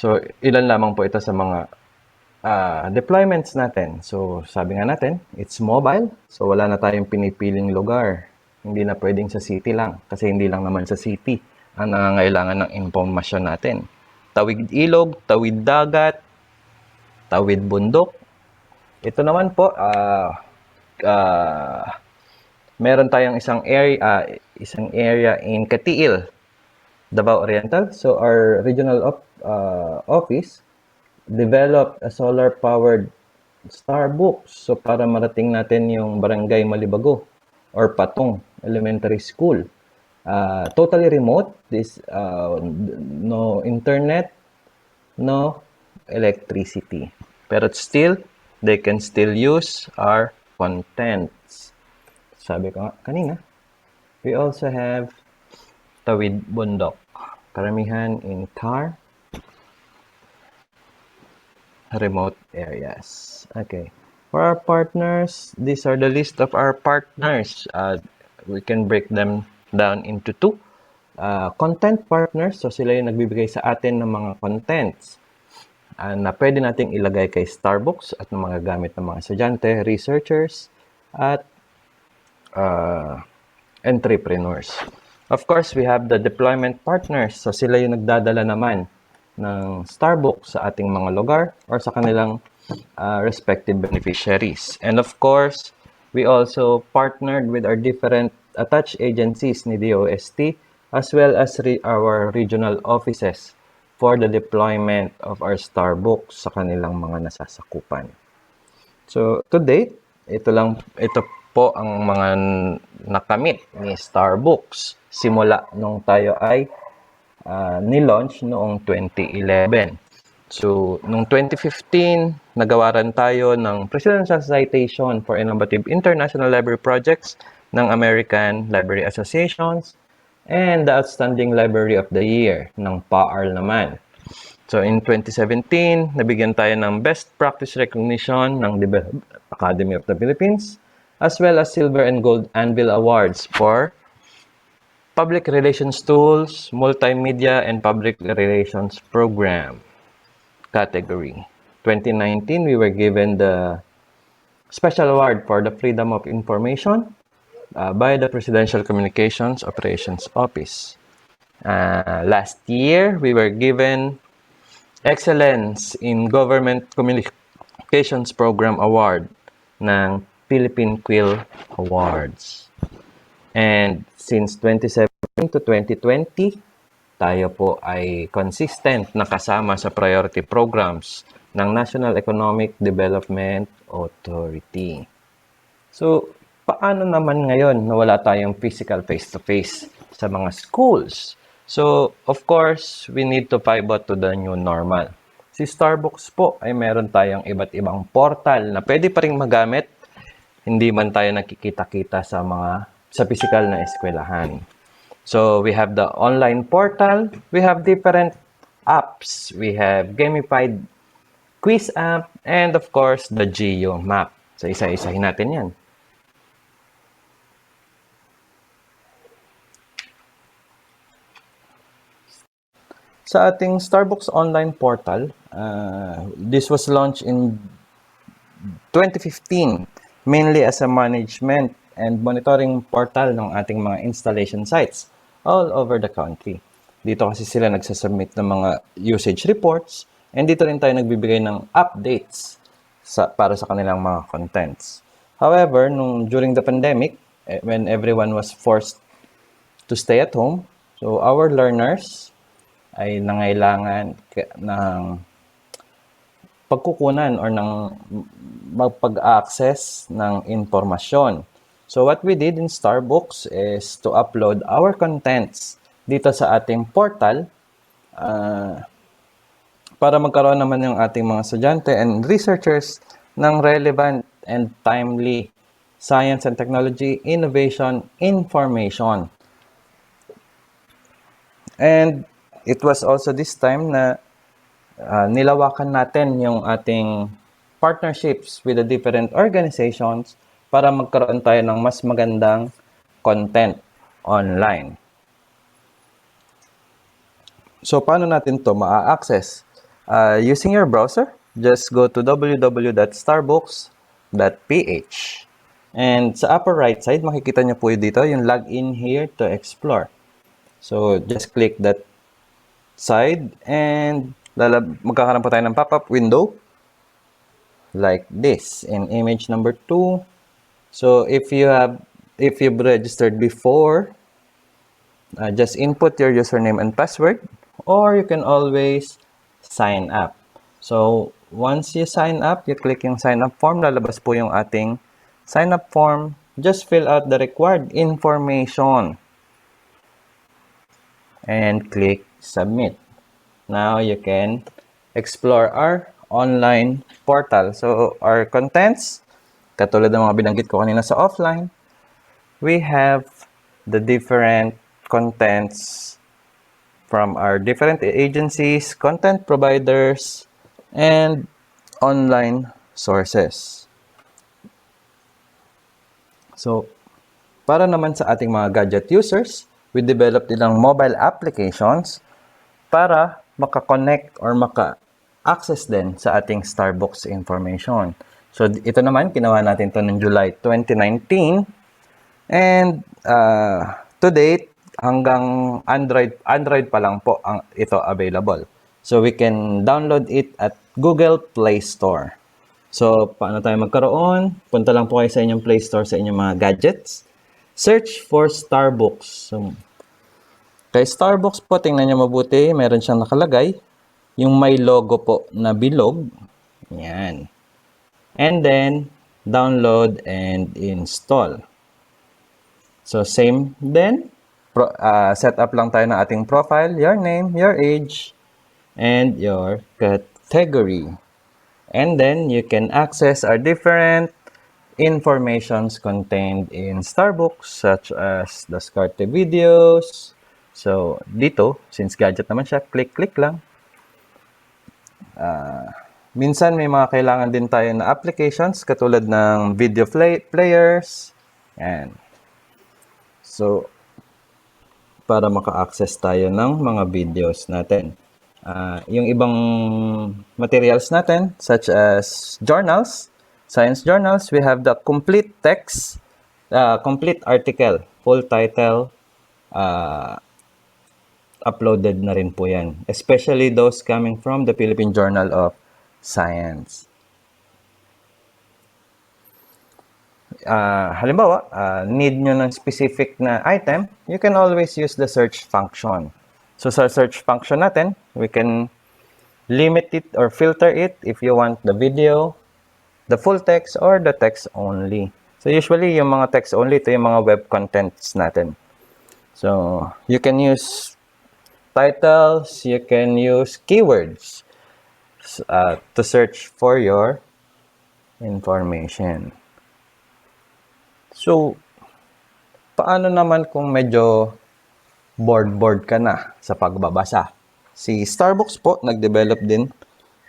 So, ilan lamang po ito sa mga deployments natin. So, sabi nga natin, it's mobile. So, wala na tayong pinipiling lugar. Hindi na pwedeng sa city lang. Kasi hindi lang naman sa city ang nangangailangan ng impormasyon natin. Tawid ilog, tawid dagat, tawid bundok. Ito naman po, meron tayong isang area in Katiil, Davao Oriental. So, our regional office developed a solar-powered Starbucks. So, para marating natin yung barangay Malibago or Patong Elementary School. Totally remote. No internet, no electricity. Pero still, they can still use our contents. Sabi ko nga kanina, we also have tawid bundok. Karamihan in car, remote areas. Okay. For our partners, these are the list of our partners. We can break them down into two. Content partners, so sila yung nagbibigay sa atin ng mga contents na pwede nating ilagay kay Starbucks at ng mga gamit ng mga estudyante, researchers, at entrepreneurs. Of course, we have the deployment partners. So, sila yung nagdadala naman ng Starbucks sa ating mga lugar or sa kanilang respective beneficiaries. And of course, we also partnered with our different attached agencies ni DOST as well as our regional offices for the deployment of our Starbucks sa kanilang mga nasasakupan. So, to date, ito po ang mga nakamit ni Starbucks simula nung tayo ay ni-launch noong 2011. So, noong 2015, nagawaran tayo ng Presidential Citation for Innovative International Library Projects ng American Library Associations and the Outstanding Library of the Year ng PAARL naman. So, in 2017, nabigyan tayo ng Best Practice Recognition ng Development Academy of the Philippines, as well as Silver and Gold Anvil Awards for Public Relations Tools, Multimedia, and Public Relations Program category. 2019, we were given the Special Award for the Freedom of Information by the Presidential Communications Operations Office. Last year, we were given Excellence in Government Communications Program Award ng Philippine Quill Awards. And since 2017 to 2020, tayo po ay consistent na kasama sa priority programs ng National Economic Development Authority. So, paano naman ngayon na wala tayong physical face-to-face sa mga schools? So, of course, we need to pivot to the new normal. Si Starbucks po ay meron tayong iba't ibang portal na pwede pa rin magamit, hindi man tayo nakikita-kita sa physical na eskwelahan. So, we have the online portal, we have different apps, we have gamified quiz app, and of course, the Geo map. So, isa-isahin natin yan. Sa ating Starbucks online portal, this was launched in 2015, mainly as a management and monitoring portal ng ating mga installation sites all over the country. Dito kasi sila nagsasubmit ng mga usage reports, and dito rin tayo nagbibigay ng updates para sa kanilang mga contents. However, during the pandemic, when everyone was forced to stay at home, so our learners ay nangailangan ng pagkukunan or ng magpag-access ng informasyon. So what we did in Starbucks is to upload our contents dito sa ating portal para magkaroon naman yung ating mga estudyante and researchers ng relevant and timely science and technology, innovation, information. And it was also this time na nilawakan natin yung ating partnerships with the different organizations para magkaroon tayo ng mas magandang content online. So, paano natin to ma-access? Using your browser, just go to www.starbucks.ph. And sa upper right side, makikita nyo po dito yung login here to explore. So, just click that side and magkakaroon po tayo ng pop-up window like this in image number 2. So if you've registered before, just input your username and password, or you can always sign up. So once you sign up, you click yung sign up form, lalabas po yung ating sign up form. Just fill out the required information and click submit. Now you can explore our online portal. So our contents, katulad ng mga binanggit ko kanina sa offline, we have the different contents from our different agencies, content providers, and online sources. So, para naman sa ating mga gadget users, we developed ilang mobile applications para maka-connect or maka-access din sa ating Starbucks information. So, ito naman, ginawa natin ito noong July 2019. And to date, hanggang Android pa lang po ito available. So, we can download it at Google Play Store. So, paano tayo magkaroon? Punta lang po kayo sa inyong Play Store sa inyong mga gadgets. Search for Starbucks. So, Kay Starbucks po, tingnan nyo mabuti, meron siyang nakalagay. Yung may logo po na bilog. Yan. And then, download and install. So, same din. Set up lang tayo ng ating profile, your name, your age, and your category. And then, you can access our different informations contained in Starbucks, such as the diskarte videos. So, dito, since gadget naman siya, click lang. Minsan may mga kailangan din tayo na applications katulad ng video players. Yan. So, para maka-access tayo ng mga videos natin. Yung ibang materials natin, such as journals, science journals, we have the complete text, complete article, full title, uploaded na rin po yan. Especially those coming from the Philippine Journal of Science. Halimbawa, need nyo ng specific na item, you can always use the search function. So sa search function natin, we can limit it or filter it if you want the video, the full text, or the text only. So usually, yung mga text only, ito yung mga web contents natin. So you can use titles, you can use keywords to search for your information. So, paano naman kung medyo bored ka na sa pagbabasa? Si Starbucks po, nag-develop din.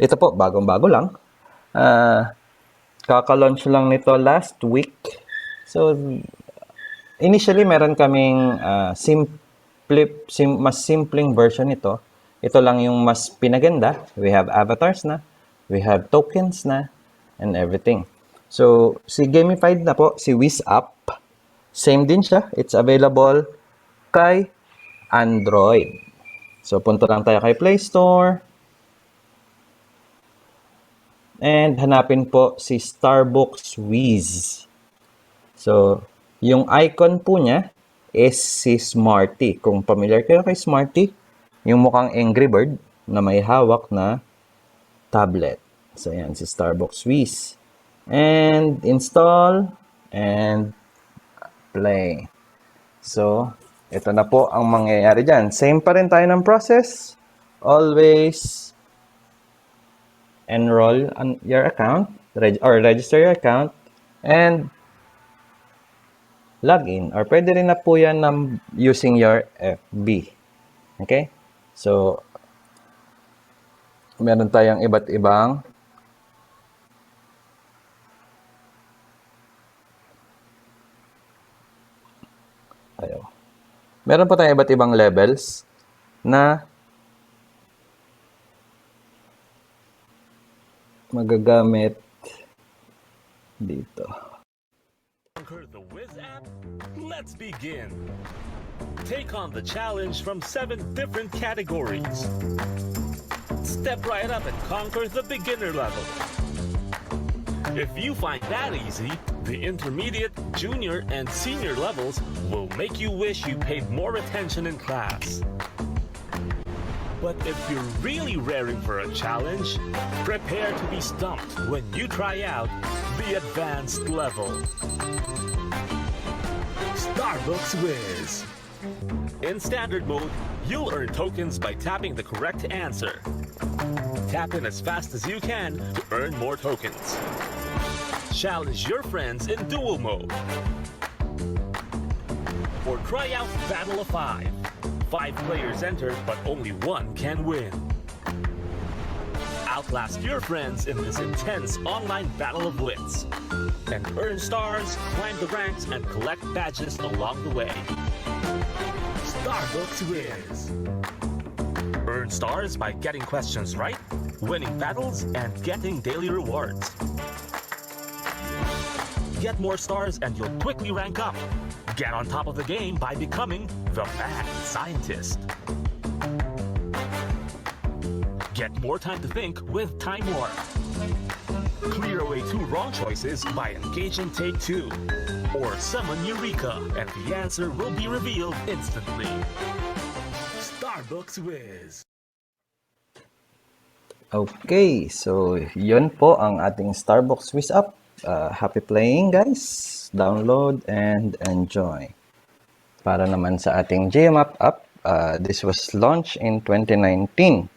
Ito po, bagong-bago lang. Kaka-launch lang nito last week. So, initially, meron kaming mas simpleng version nito. Ito lang yung mas pinaganda. We have avatars na. We have tokens na. And everything. So, si gamified na po, si Wiz App, same din siya. It's available kay Android. So, punta lang tayo kay Play Store. And hanapin po si Starbucks Wiz. So, yung icon po niya is si Smarty. Kung familiar kayo kay Smarty, yung mukhang Angry Bird na may hawak na tablet. So, yan, si Starbucks Wiz. And install and play. So, ito na po ang mangyayari dyan. Same pa rin tayo ng process. Always enroll on your account or register your account and log in. Or pwede rin na po yan using your FB. Okay? So, meron tayong iba't ibang meron po tayong iba't ibang levels na magagamit dito. Conquer the Wiz app? Let's begin. Take on the challenge from 7 different categories. Step right up and conquer the beginner level. If you find that easy, the intermediate, junior, and senior levels will make you wish you paid more attention in class. But if you're really raring for a challenge, prepare to be stumped when you try out the advanced level. Starbucks Wiz. In standard mode, you'll earn tokens by tapping the correct answer. Tap in as fast as you can to earn more tokens. Challenge your friends in duel mode. Or try out Battle of 5. 5 players enter, but only 1 can win. Outlast your friends in this intense online battle of wits. And earn stars, climb the ranks, and collect badges along the way. Starbucks Wiz. Earn stars by getting questions right, winning battles, and getting daily rewards. Get more stars and you'll quickly rank up. Get on top of the game by becoming the Mad Scientist. Get more time to think with Time Warp. Clear away 2 wrong choices by engaging Take 2. Or summon Eureka, and the answer will be revealed instantly. Starbucks Whiz. Okay, so yun po ang ating Starbucks Wish Up. Happy playing guys. Download and enjoy. Para naman sa ating GMAP app, this was launched in 2019.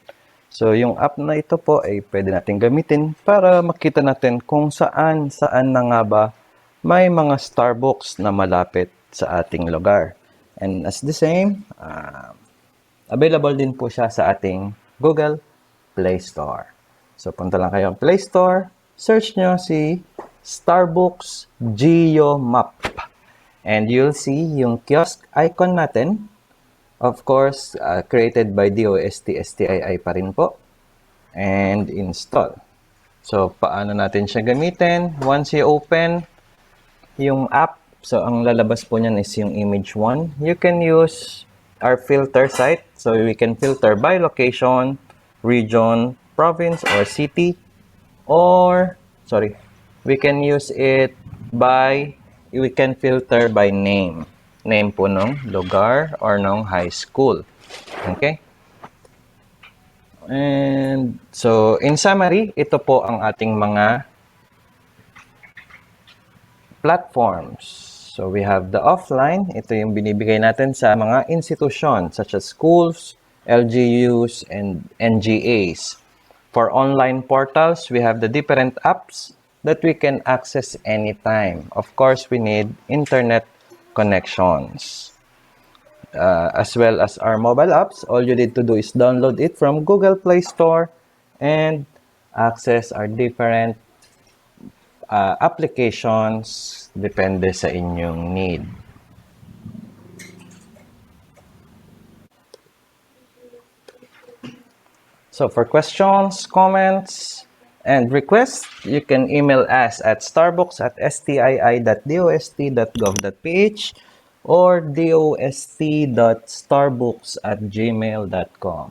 So yung app na ito po ay pwede natin gamitin para makita natin kung saan na nga ba may mga Starbucks na malapit sa ating lugar. And as the same, available din po siya sa ating Google Play Store. So punta lang kayo ang Play Store, search nyo si Starbucks Geo Map. And you'll see yung kiosk icon natin. Of course, created by DOST-STII pa rin po. And install. So, paano natin siya gamitin? Once you open yung app, so ang lalabas po niyan is yung image 1. You can use our filter site. So, we can filter by location, region, province, or city. Or, we can use it by, we can filter by name. Name po nung lugar or nung high school. Okay? And so, in summary, ito po ang ating mga platforms. So, we have the offline. Ito yung binibigay natin sa mga institution such as schools, LGUs, and NGAs. For online portals, we have the different apps that we can access anytime. Of course, we need internet connections. As well as our mobile apps, all you need to do is download it from Google Play Store and access our different applications depende sa inyong need. So for questions, comments, and requests, you can email us at starbucks@stii.dost.gov.ph or dost.starbooks@gmail.com.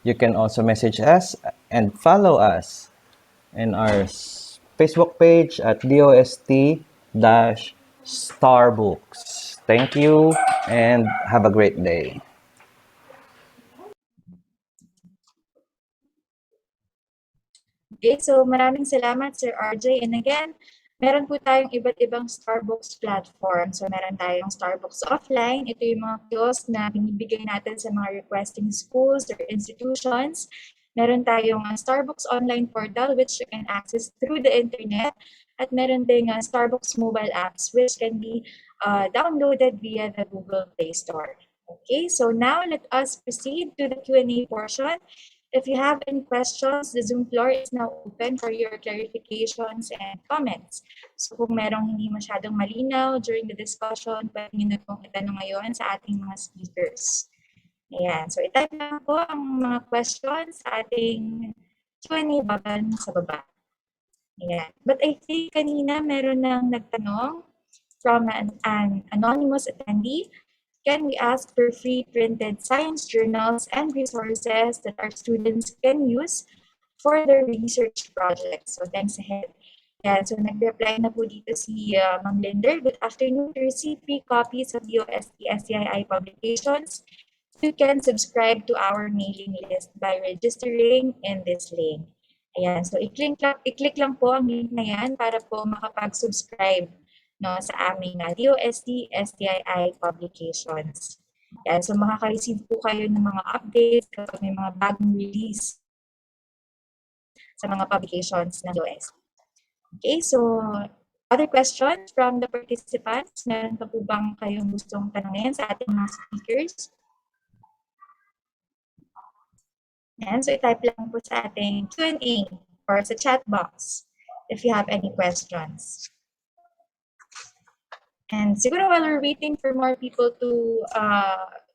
You can also message us and follow us in our Facebook page at DOST-Starbooks. Thank you and have a great day. Okay, so maraming salamat Sir RJ. And again, meron po tayong iba't ibang Starbucks platform. So meron tayong Starbucks offline. Ito yung mga kiosk na binibigay natin sa mga requesting schools or institutions. Meron tayong Starbucks online portal which you can access through the internet. At meron ding Starbucks mobile apps which can be downloaded via the Google Play Store. Okay, so now let us proceed to the Q&A portion. If you have any questions, the Zoom floor is now open for your clarifications and comments. So kung merong hindi masyadong malinaw during the discussion, pwede nyo na pong itanong ngayon sa ating mga speakers. Ayan. So itype lang po ang mga questions sa ating Q&A button sa baba. Ayan. But I think kanina meron nang nagtanong from an anonymous attendee. Can we ask for free printed science journals and resources that our students can use for their research projects? So thanks ahead. Yeah, so nag-reply na po dito si Ma'am Linder. Good afternoon. To receive free copies of DOST-STII publications, you can subscribe to our mailing list by registering in this link. Ayan, so i-click lang po ang link na yan para po makapag-subscribe sa aming DOST-STII publications. Yan, so makaka-receive po kayo ng mga updates kapag may mga bagong release sa mga publications ng DOST. Okay, so other questions from the participants? Meron pa po bang kayong gustong tanongin sa ating mga speakers? Yan, so i-type lang po sa ating Q&A or sa chat box if you have any questions. And siguro while we're waiting for more people to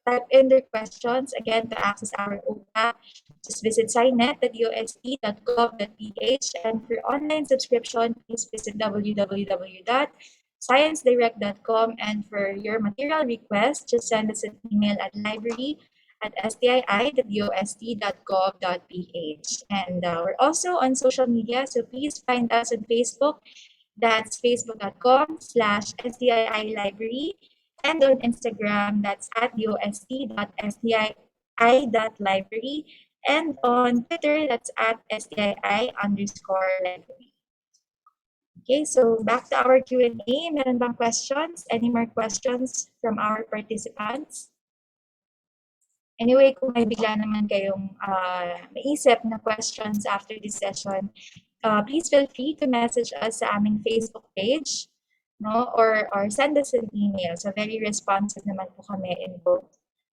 type in their questions, again, to access our OPA, just visit signet.dost.gov.ph, and for online subscription, please visit www.sciencedirect.com, and for your material request, just send us an email at library@stii.dost.gov.ph. And we're also on social media, so please find us on Facebook. That's facebook.com/STII Library, and on Instagram, that's at dost.stii sti.library, and on Twitter, that's at STII_library. Okay, so back to our Q&A. Meron bang questions? Any more questions from our participants? Anyway, kung may bigla naman kayong maisip na questions after this session, please feel free to message us sa aming Facebook page, no? Or send us an email. So very responsive naman po kami in both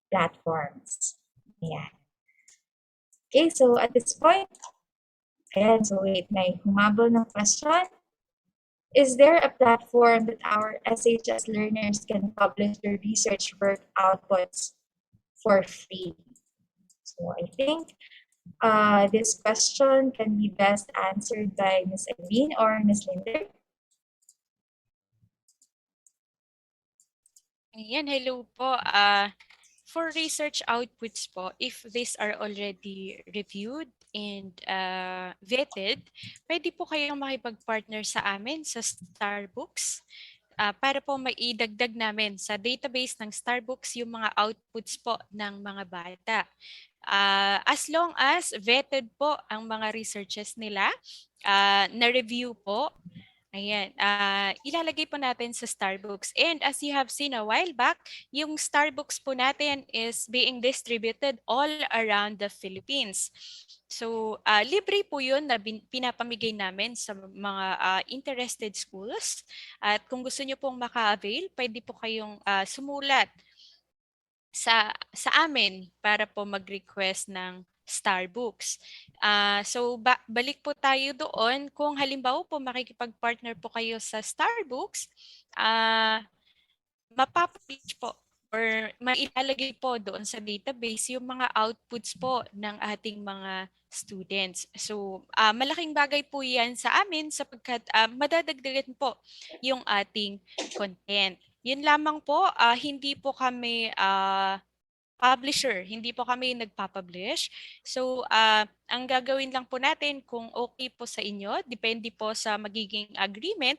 platforms. Ayan. Okay, so at this point, ayan, so wait, may humabol ng question. Is there a platform that our SHS learners can publish their research work outputs for free? So I think this question can be best answered by Ms. Irene or Ms. Linder. Ayan, hello po. For research outputs po, if these are already reviewed and vetted, pwede po kayong makipag-partner sa amin sa Starbucks para po maidagdag namin sa database ng Starbucks yung mga outputs po ng mga bata. As long as vetted po ang mga researches nila, na-review po, ayan, ilalagay po natin sa Starbucks. And as you have seen a while back, yung Starbucks po natin is being distributed all around the Philippines. So, libre po yun na pinapamigay namin sa mga interested schools. At kung gusto nyo pong maka-avail, pwede po kayong sumulat sa amin para po mag-request ng Starbucks. So balik po tayo doon. Kung halimbawa po makikipag-partner po kayo sa Starbucks, mapapublish po or mailalagay po doon sa database yung mga outputs po ng ating mga students. So malaking bagay po yan sa amin sapagkat madadagdagan po yung ating content. Yun lamang po, hindi po kami publisher, hindi po kami nagpapublish. So, ang gagawin lang po natin kung okay po sa inyo, depende po sa magiging agreement,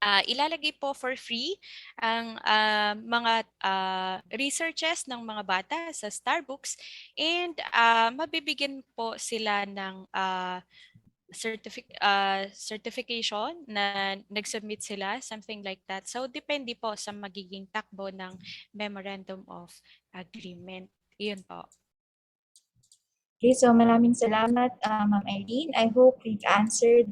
ilalagay po for free ang mga researches ng mga bata sa Starbucks and mabibigyan po sila ng certification na nag-submit sila, something like that. So, depende po sa magiging takbo ng Memorandum of Agreement. Yun po. Okay, so maraming salamat, Ma'am Irene. I hope we've answered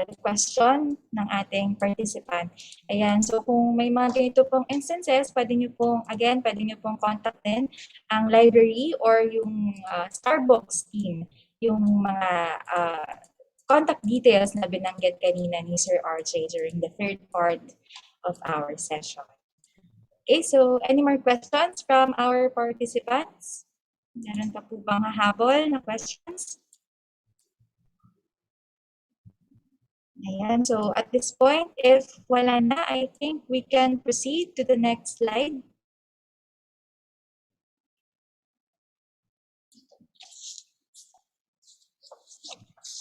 the question ng ating participant. Ayan, so kung may mga ganito pong instances, pwede nyo pong contactin ang library or yung Starbucks team, yung mga contact details na binanggit kanina ni Sir RJ during the third part of our session. Okay, so any more questions from our participants? Meron pa po bang hahabol na questions? Ayan, so at this point, if wala na, I think we can proceed to the next slide.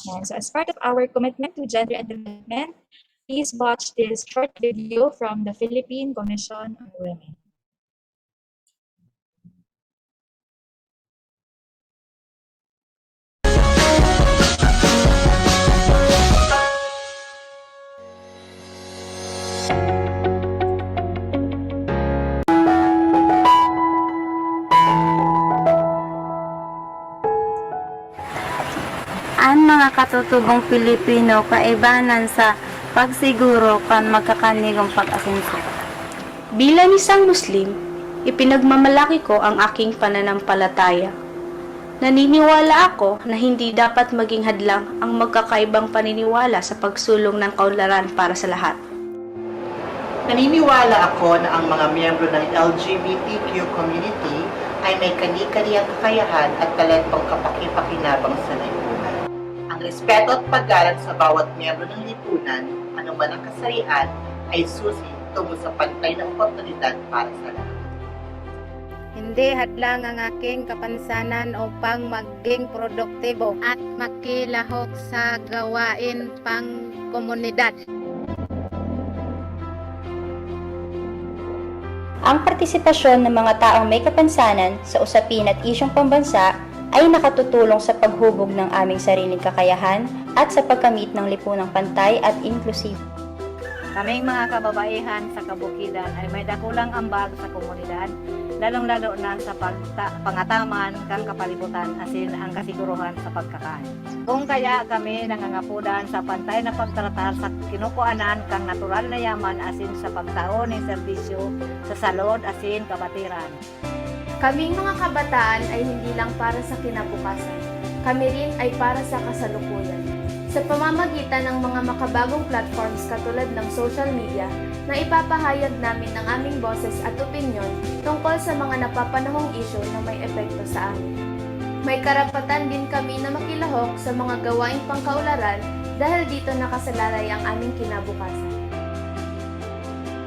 Ayan, so as part of our commitment to gender and development, please watch this short video from the Philippine Commission on Women. Ang mga katutubong Pilipino kaibanan sa pagsiguro kan magkakanigong pag-asenso. Bilang isang Muslim, ipinagmamalaki ko ang aking pananampalataya. Naniniwala ako na hindi dapat maging hadlang ang magkakaibang paniniwala sa pagsulong ng kaunlaran para sa lahat. Naniniwala ako na ang mga miyembro ng LGBTQ community ay may kani-kaniyang kakayahan at talentong kapaki-pakinabang sa lipunan. Ang respeto at paggalang sa bawat miyembro ng lipunan, anuman ang kasarian, ay susi tungo sa pantay na oportunidad para sa lahat. Hindi hadlang ang aking kapansanan upang maging produktibo at makilahok sa gawain pang komunidad. Ang partisipasyon ng mga taong may kapansanan sa usapin at isyong pambansa ay nakatutulong sa paghubog ng aming sariling kakayahan at sa pagkamit ng lipunang pantay at inklusibo. Kaming mga kababaihan sa kabukidan ay may dakulang ambag sa komunidad, lalong-lalo na sa pangataman kang kapalibutan asin ang kasiguruhan sa pagkakain. Kung kaya kami nangangapudan sa pantay na pagtratar sa kinukuanan kang natural na yaman asin sa pagtaon ng serbisyo sa salod asin kabatiran. Kaming mga kabataan ay hindi lang para sa kinabukasan. Kami rin ay para sa kasalukuyan. Sa pamamagitan ng mga makabagong platforms katulad ng social media, na ipapahayag namin ang aming boses at opinyon tungkol sa mga napapanahong isyu na may epekto sa amin. May karapatan din kami na makilahok sa mga gawaing pangkaularan dahil dito nakasalalay ang aming kinabukasan.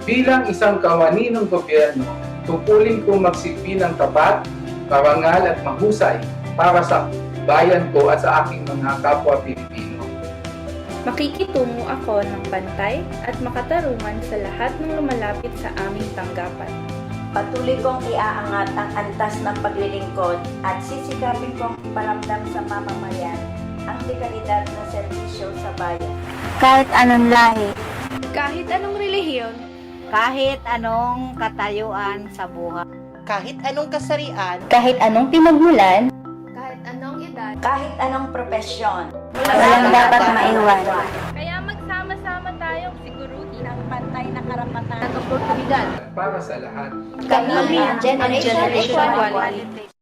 Bilang isang kawani ng gobyerno, tungkulin ko magsilbi ng tapat, parangal at mahusay para sa bayan ko at sa aking mga kapwa Pilipino. Makikitungo ako ng pantay at makatarungan sa lahat ng lumalapit sa aming tanggapan. Patuloy kong iaangat ang antas ng paglilingkod at sisikapin kong iparamdam sa mamamayan ang dekalidad ng serbisyo sa bayan. Kahit anong lahi, Kahit anong relihiyon, Kahit anong katayuan sa buhay, Kahit anong kasarian, Kahit anong pinagmulan, kahit anong edad, kahit anong profesyon, walang dapat maiwan. Kaya magsama-sama tayong siguruhin ang pantay na karapatan at oportunidad Para sa lahat. kami ang Generation Equality.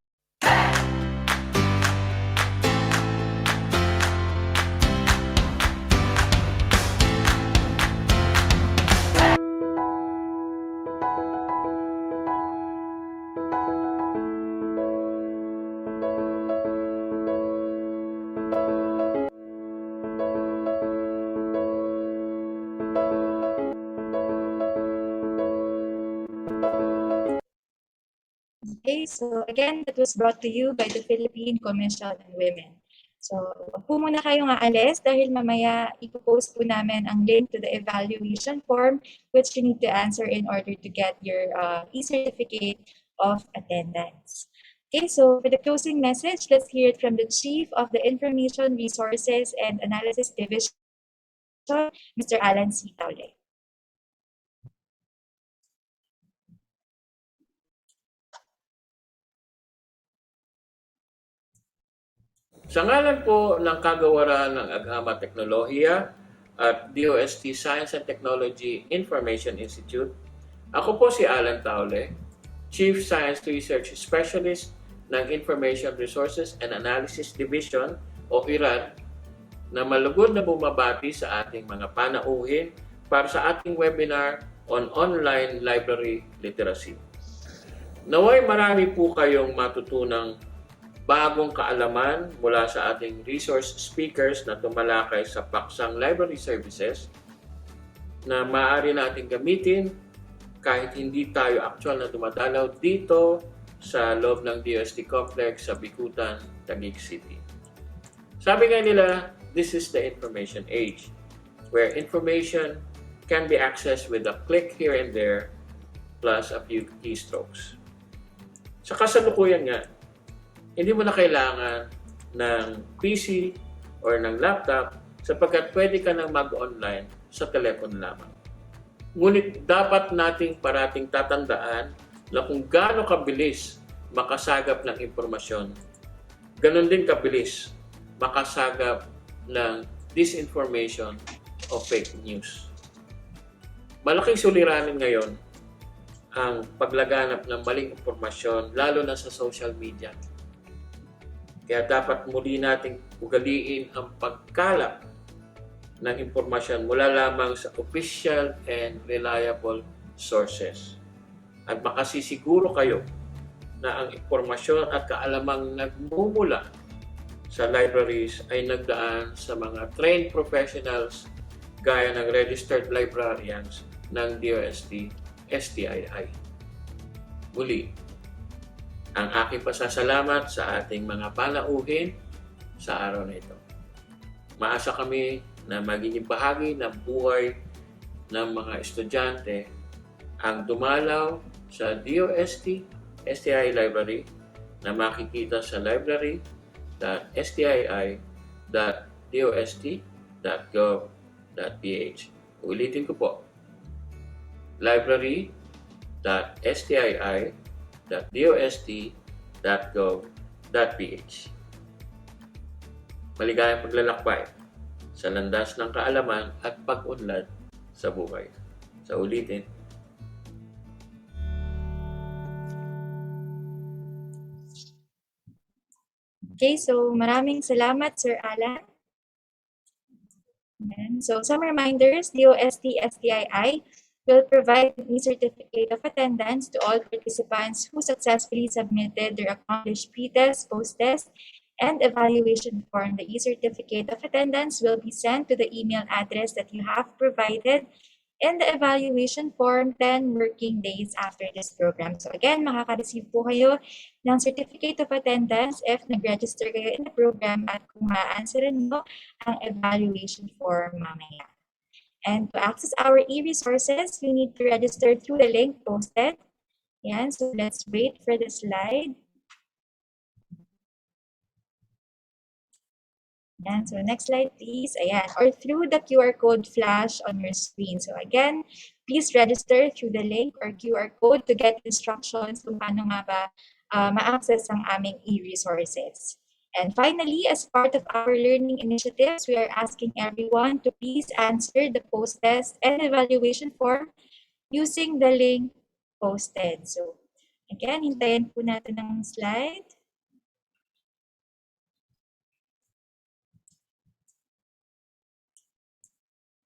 Okay, so again, that was brought to you by the Philippine Commission on Women. So, wag po muna kayong aalis dahil mamaya ipopost po namin ang link to the evaluation form which you need to answer in order to get your e-certificate of attendance. Okay, so for the closing message, let's hear it from the Chief of the Information Resources and Analysis Division, Mr. Alan C. Taule. Sa ngalan po ng kagawaran ng Agama Teknolohiya at DOST Science and Technology Information Institute, ako po si Alan Taule, Chief Science Research Specialist ng Information Resources and Analysis Division o IRAD, na malugod na bumabati sa ating mga panauhin para sa ating webinar on online library literacy. Naway marami po kayong matutunang bagong kaalaman mula sa ating resource speakers na tumalakay sa paksang library services na maaari natin gamitin kahit hindi tayo actual na dumadalaw dito sa loob ng DOST Complex sa Bikutan, Taguig City. Sabi nga nila, this is the information age, where information can be accessed with a click here and there plus a few keystrokes. Sa kasalukuyan nga, hindi mo na kailangan ng PC or ng laptop sapagkat pwede ka nang mag-online sa telepono lamang. Ngunit dapat nating parating tatandaan na kung gaano kabilis makasagap ng impormasyon, ganon din kabilis makasagap ng disinformation o fake news. Malaking suliranin ngayon ang paglaganap ng maling impormasyon lalo na sa social media. Kaya dapat muli nating ugaliin ang pagkalap ng impormasyon mula lamang sa official and reliable sources. At makasisiguro kayo na ang impormasyon at kaalamang nagmumula sa libraries ay nagdaan sa mga trained professionals gaya ng registered librarians ng DOST-STII. Muli, ang aking pasasalamat sa ating mga panauhin sa araw na ito. Maasa kami na magiging bahagi ng buhay ng mga estudyante ang dumalaw sa DOST-STI library na makikita sa library.stii.dost.gov.ph. Ulitin ko po, library.stii.dost.gov.ph. Maligayang paglalakbay sa landas ng kaalaman at pag-unlad sa buhay. Sa ulitin, Okay, so maraming salamat, Sir Alan. Ayan. So some reminders, DOST-STII will provide an e-certificate of attendance to all participants who successfully submitted their accomplished pre-test, post-test, and evaluation form. The e-certificate of attendance will be sent to the email address that you have provided in the evaluation form 10 working days after this program. So again, makaka-receive po kayo ng certificate of attendance if nag-register kayo in the program at kung ma-answerin mo ang evaluation form mamaya. And to access our e-resources, you need to register through the link posted. Yan, so let's wait for the slide. Yan, so next slide please. Ayan, or through the QR code flash on your screen. So again, please register through the link or QR code to get instructions kung paano nga ba ma-access ang aming e-resources. And finally, as part of our learning initiatives, we are asking everyone to please answer the post-test and evaluation form using the link posted. So again, hintayin po natin ang slide.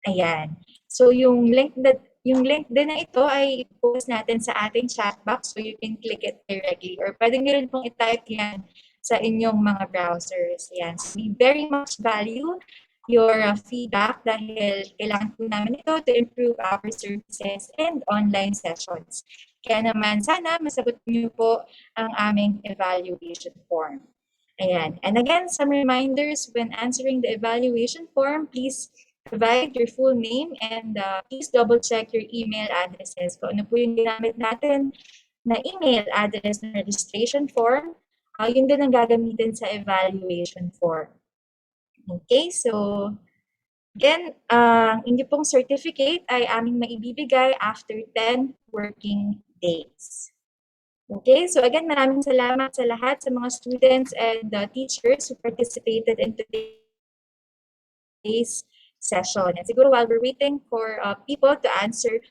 Ayan. So yung link din na ito ay i-post natin sa ating chat box so you can click it directly or pwede nyo rin pong i-type yan sa inyong mga browsers. Ayan. So we very much value your feedback dahil kailangan po namin ito to improve our services and online sessions. Kaya naman sana masagot nyo po ang aming evaluation form. Ayan. And again, some reminders when answering the evaluation form, please provide your full name and please double check your email addresses. Kung ano po yung ginamit natin na email address ng registration form, yun din ang gagamitin sa evaluation form. Okay, so again, ang inyong pong certificate ay aming maibibigay after 10 working days. Okay, so again, maraming salamat sa lahat sa mga students and teachers who participated in today's session. And siguro while we're waiting for people to answer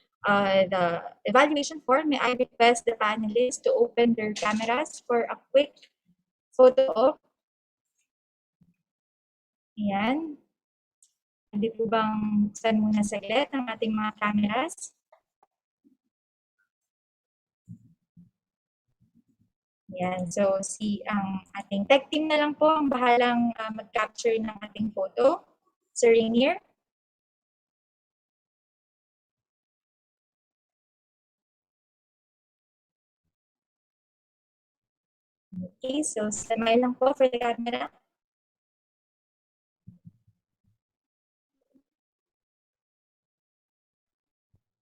the evaluation form, may I request the panelists to open their cameras for a quick photo op. Ayan. Hindi po bang buksan muna saglit ang ating mga cameras? Ayan. So ang ating tech team na lang po ang bahalang mag-capture ng ating photo. Sir Rainier? Okay, so smile lang po for the camera.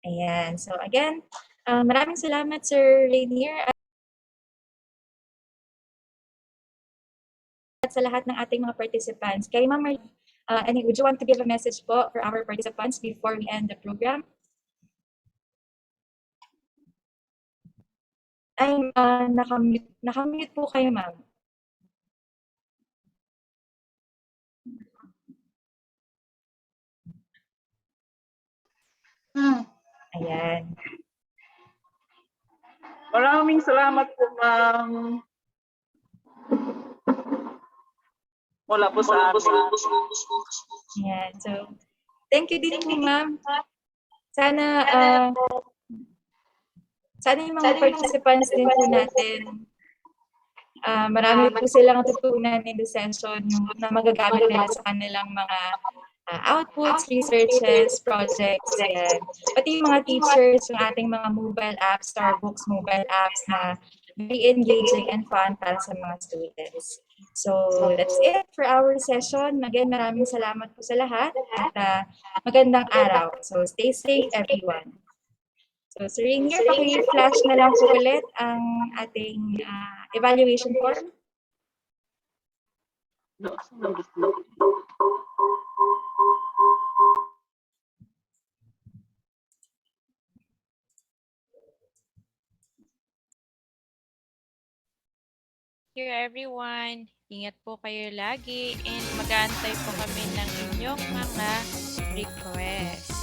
Ayan. So again, maraming salamat Sir Rainier at sa lahat ng ating mga participants. Kay Ma'am would you want to give a message po for our participants before we end the program? Ay, nakamute po kayo, Ma'am. Ayan. Maraming salamat po, Ma'am. Wala po sa amin. Ayan. So, thank you din po, Ma'am. Sana yung mga participants din po natin, marami po silang natutunan in the session na magagamit nila sa kanilang mga outputs, researches, projects, yan. Pati yung mga teachers, yung ating mga mobile apps, Starbucks mobile apps na very engaging and fun para sa mga students. So, that's it for our session. Again, maraming salamat po sa lahat at magandang araw. So, stay safe everyone. So, Sir Rainier, paki-flash na lang po ulit ang ating evaluation form. Thank you everyone. Ingat po kayo lagi and mag-aantay po kami ng inyong mga requests.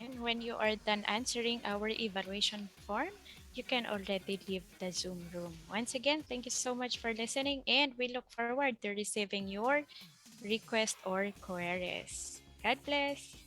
And when you are done answering our evaluation form, you can already leave the Zoom room. Once again, thank you so much for listening and we look forward to receiving your request or queries. God bless.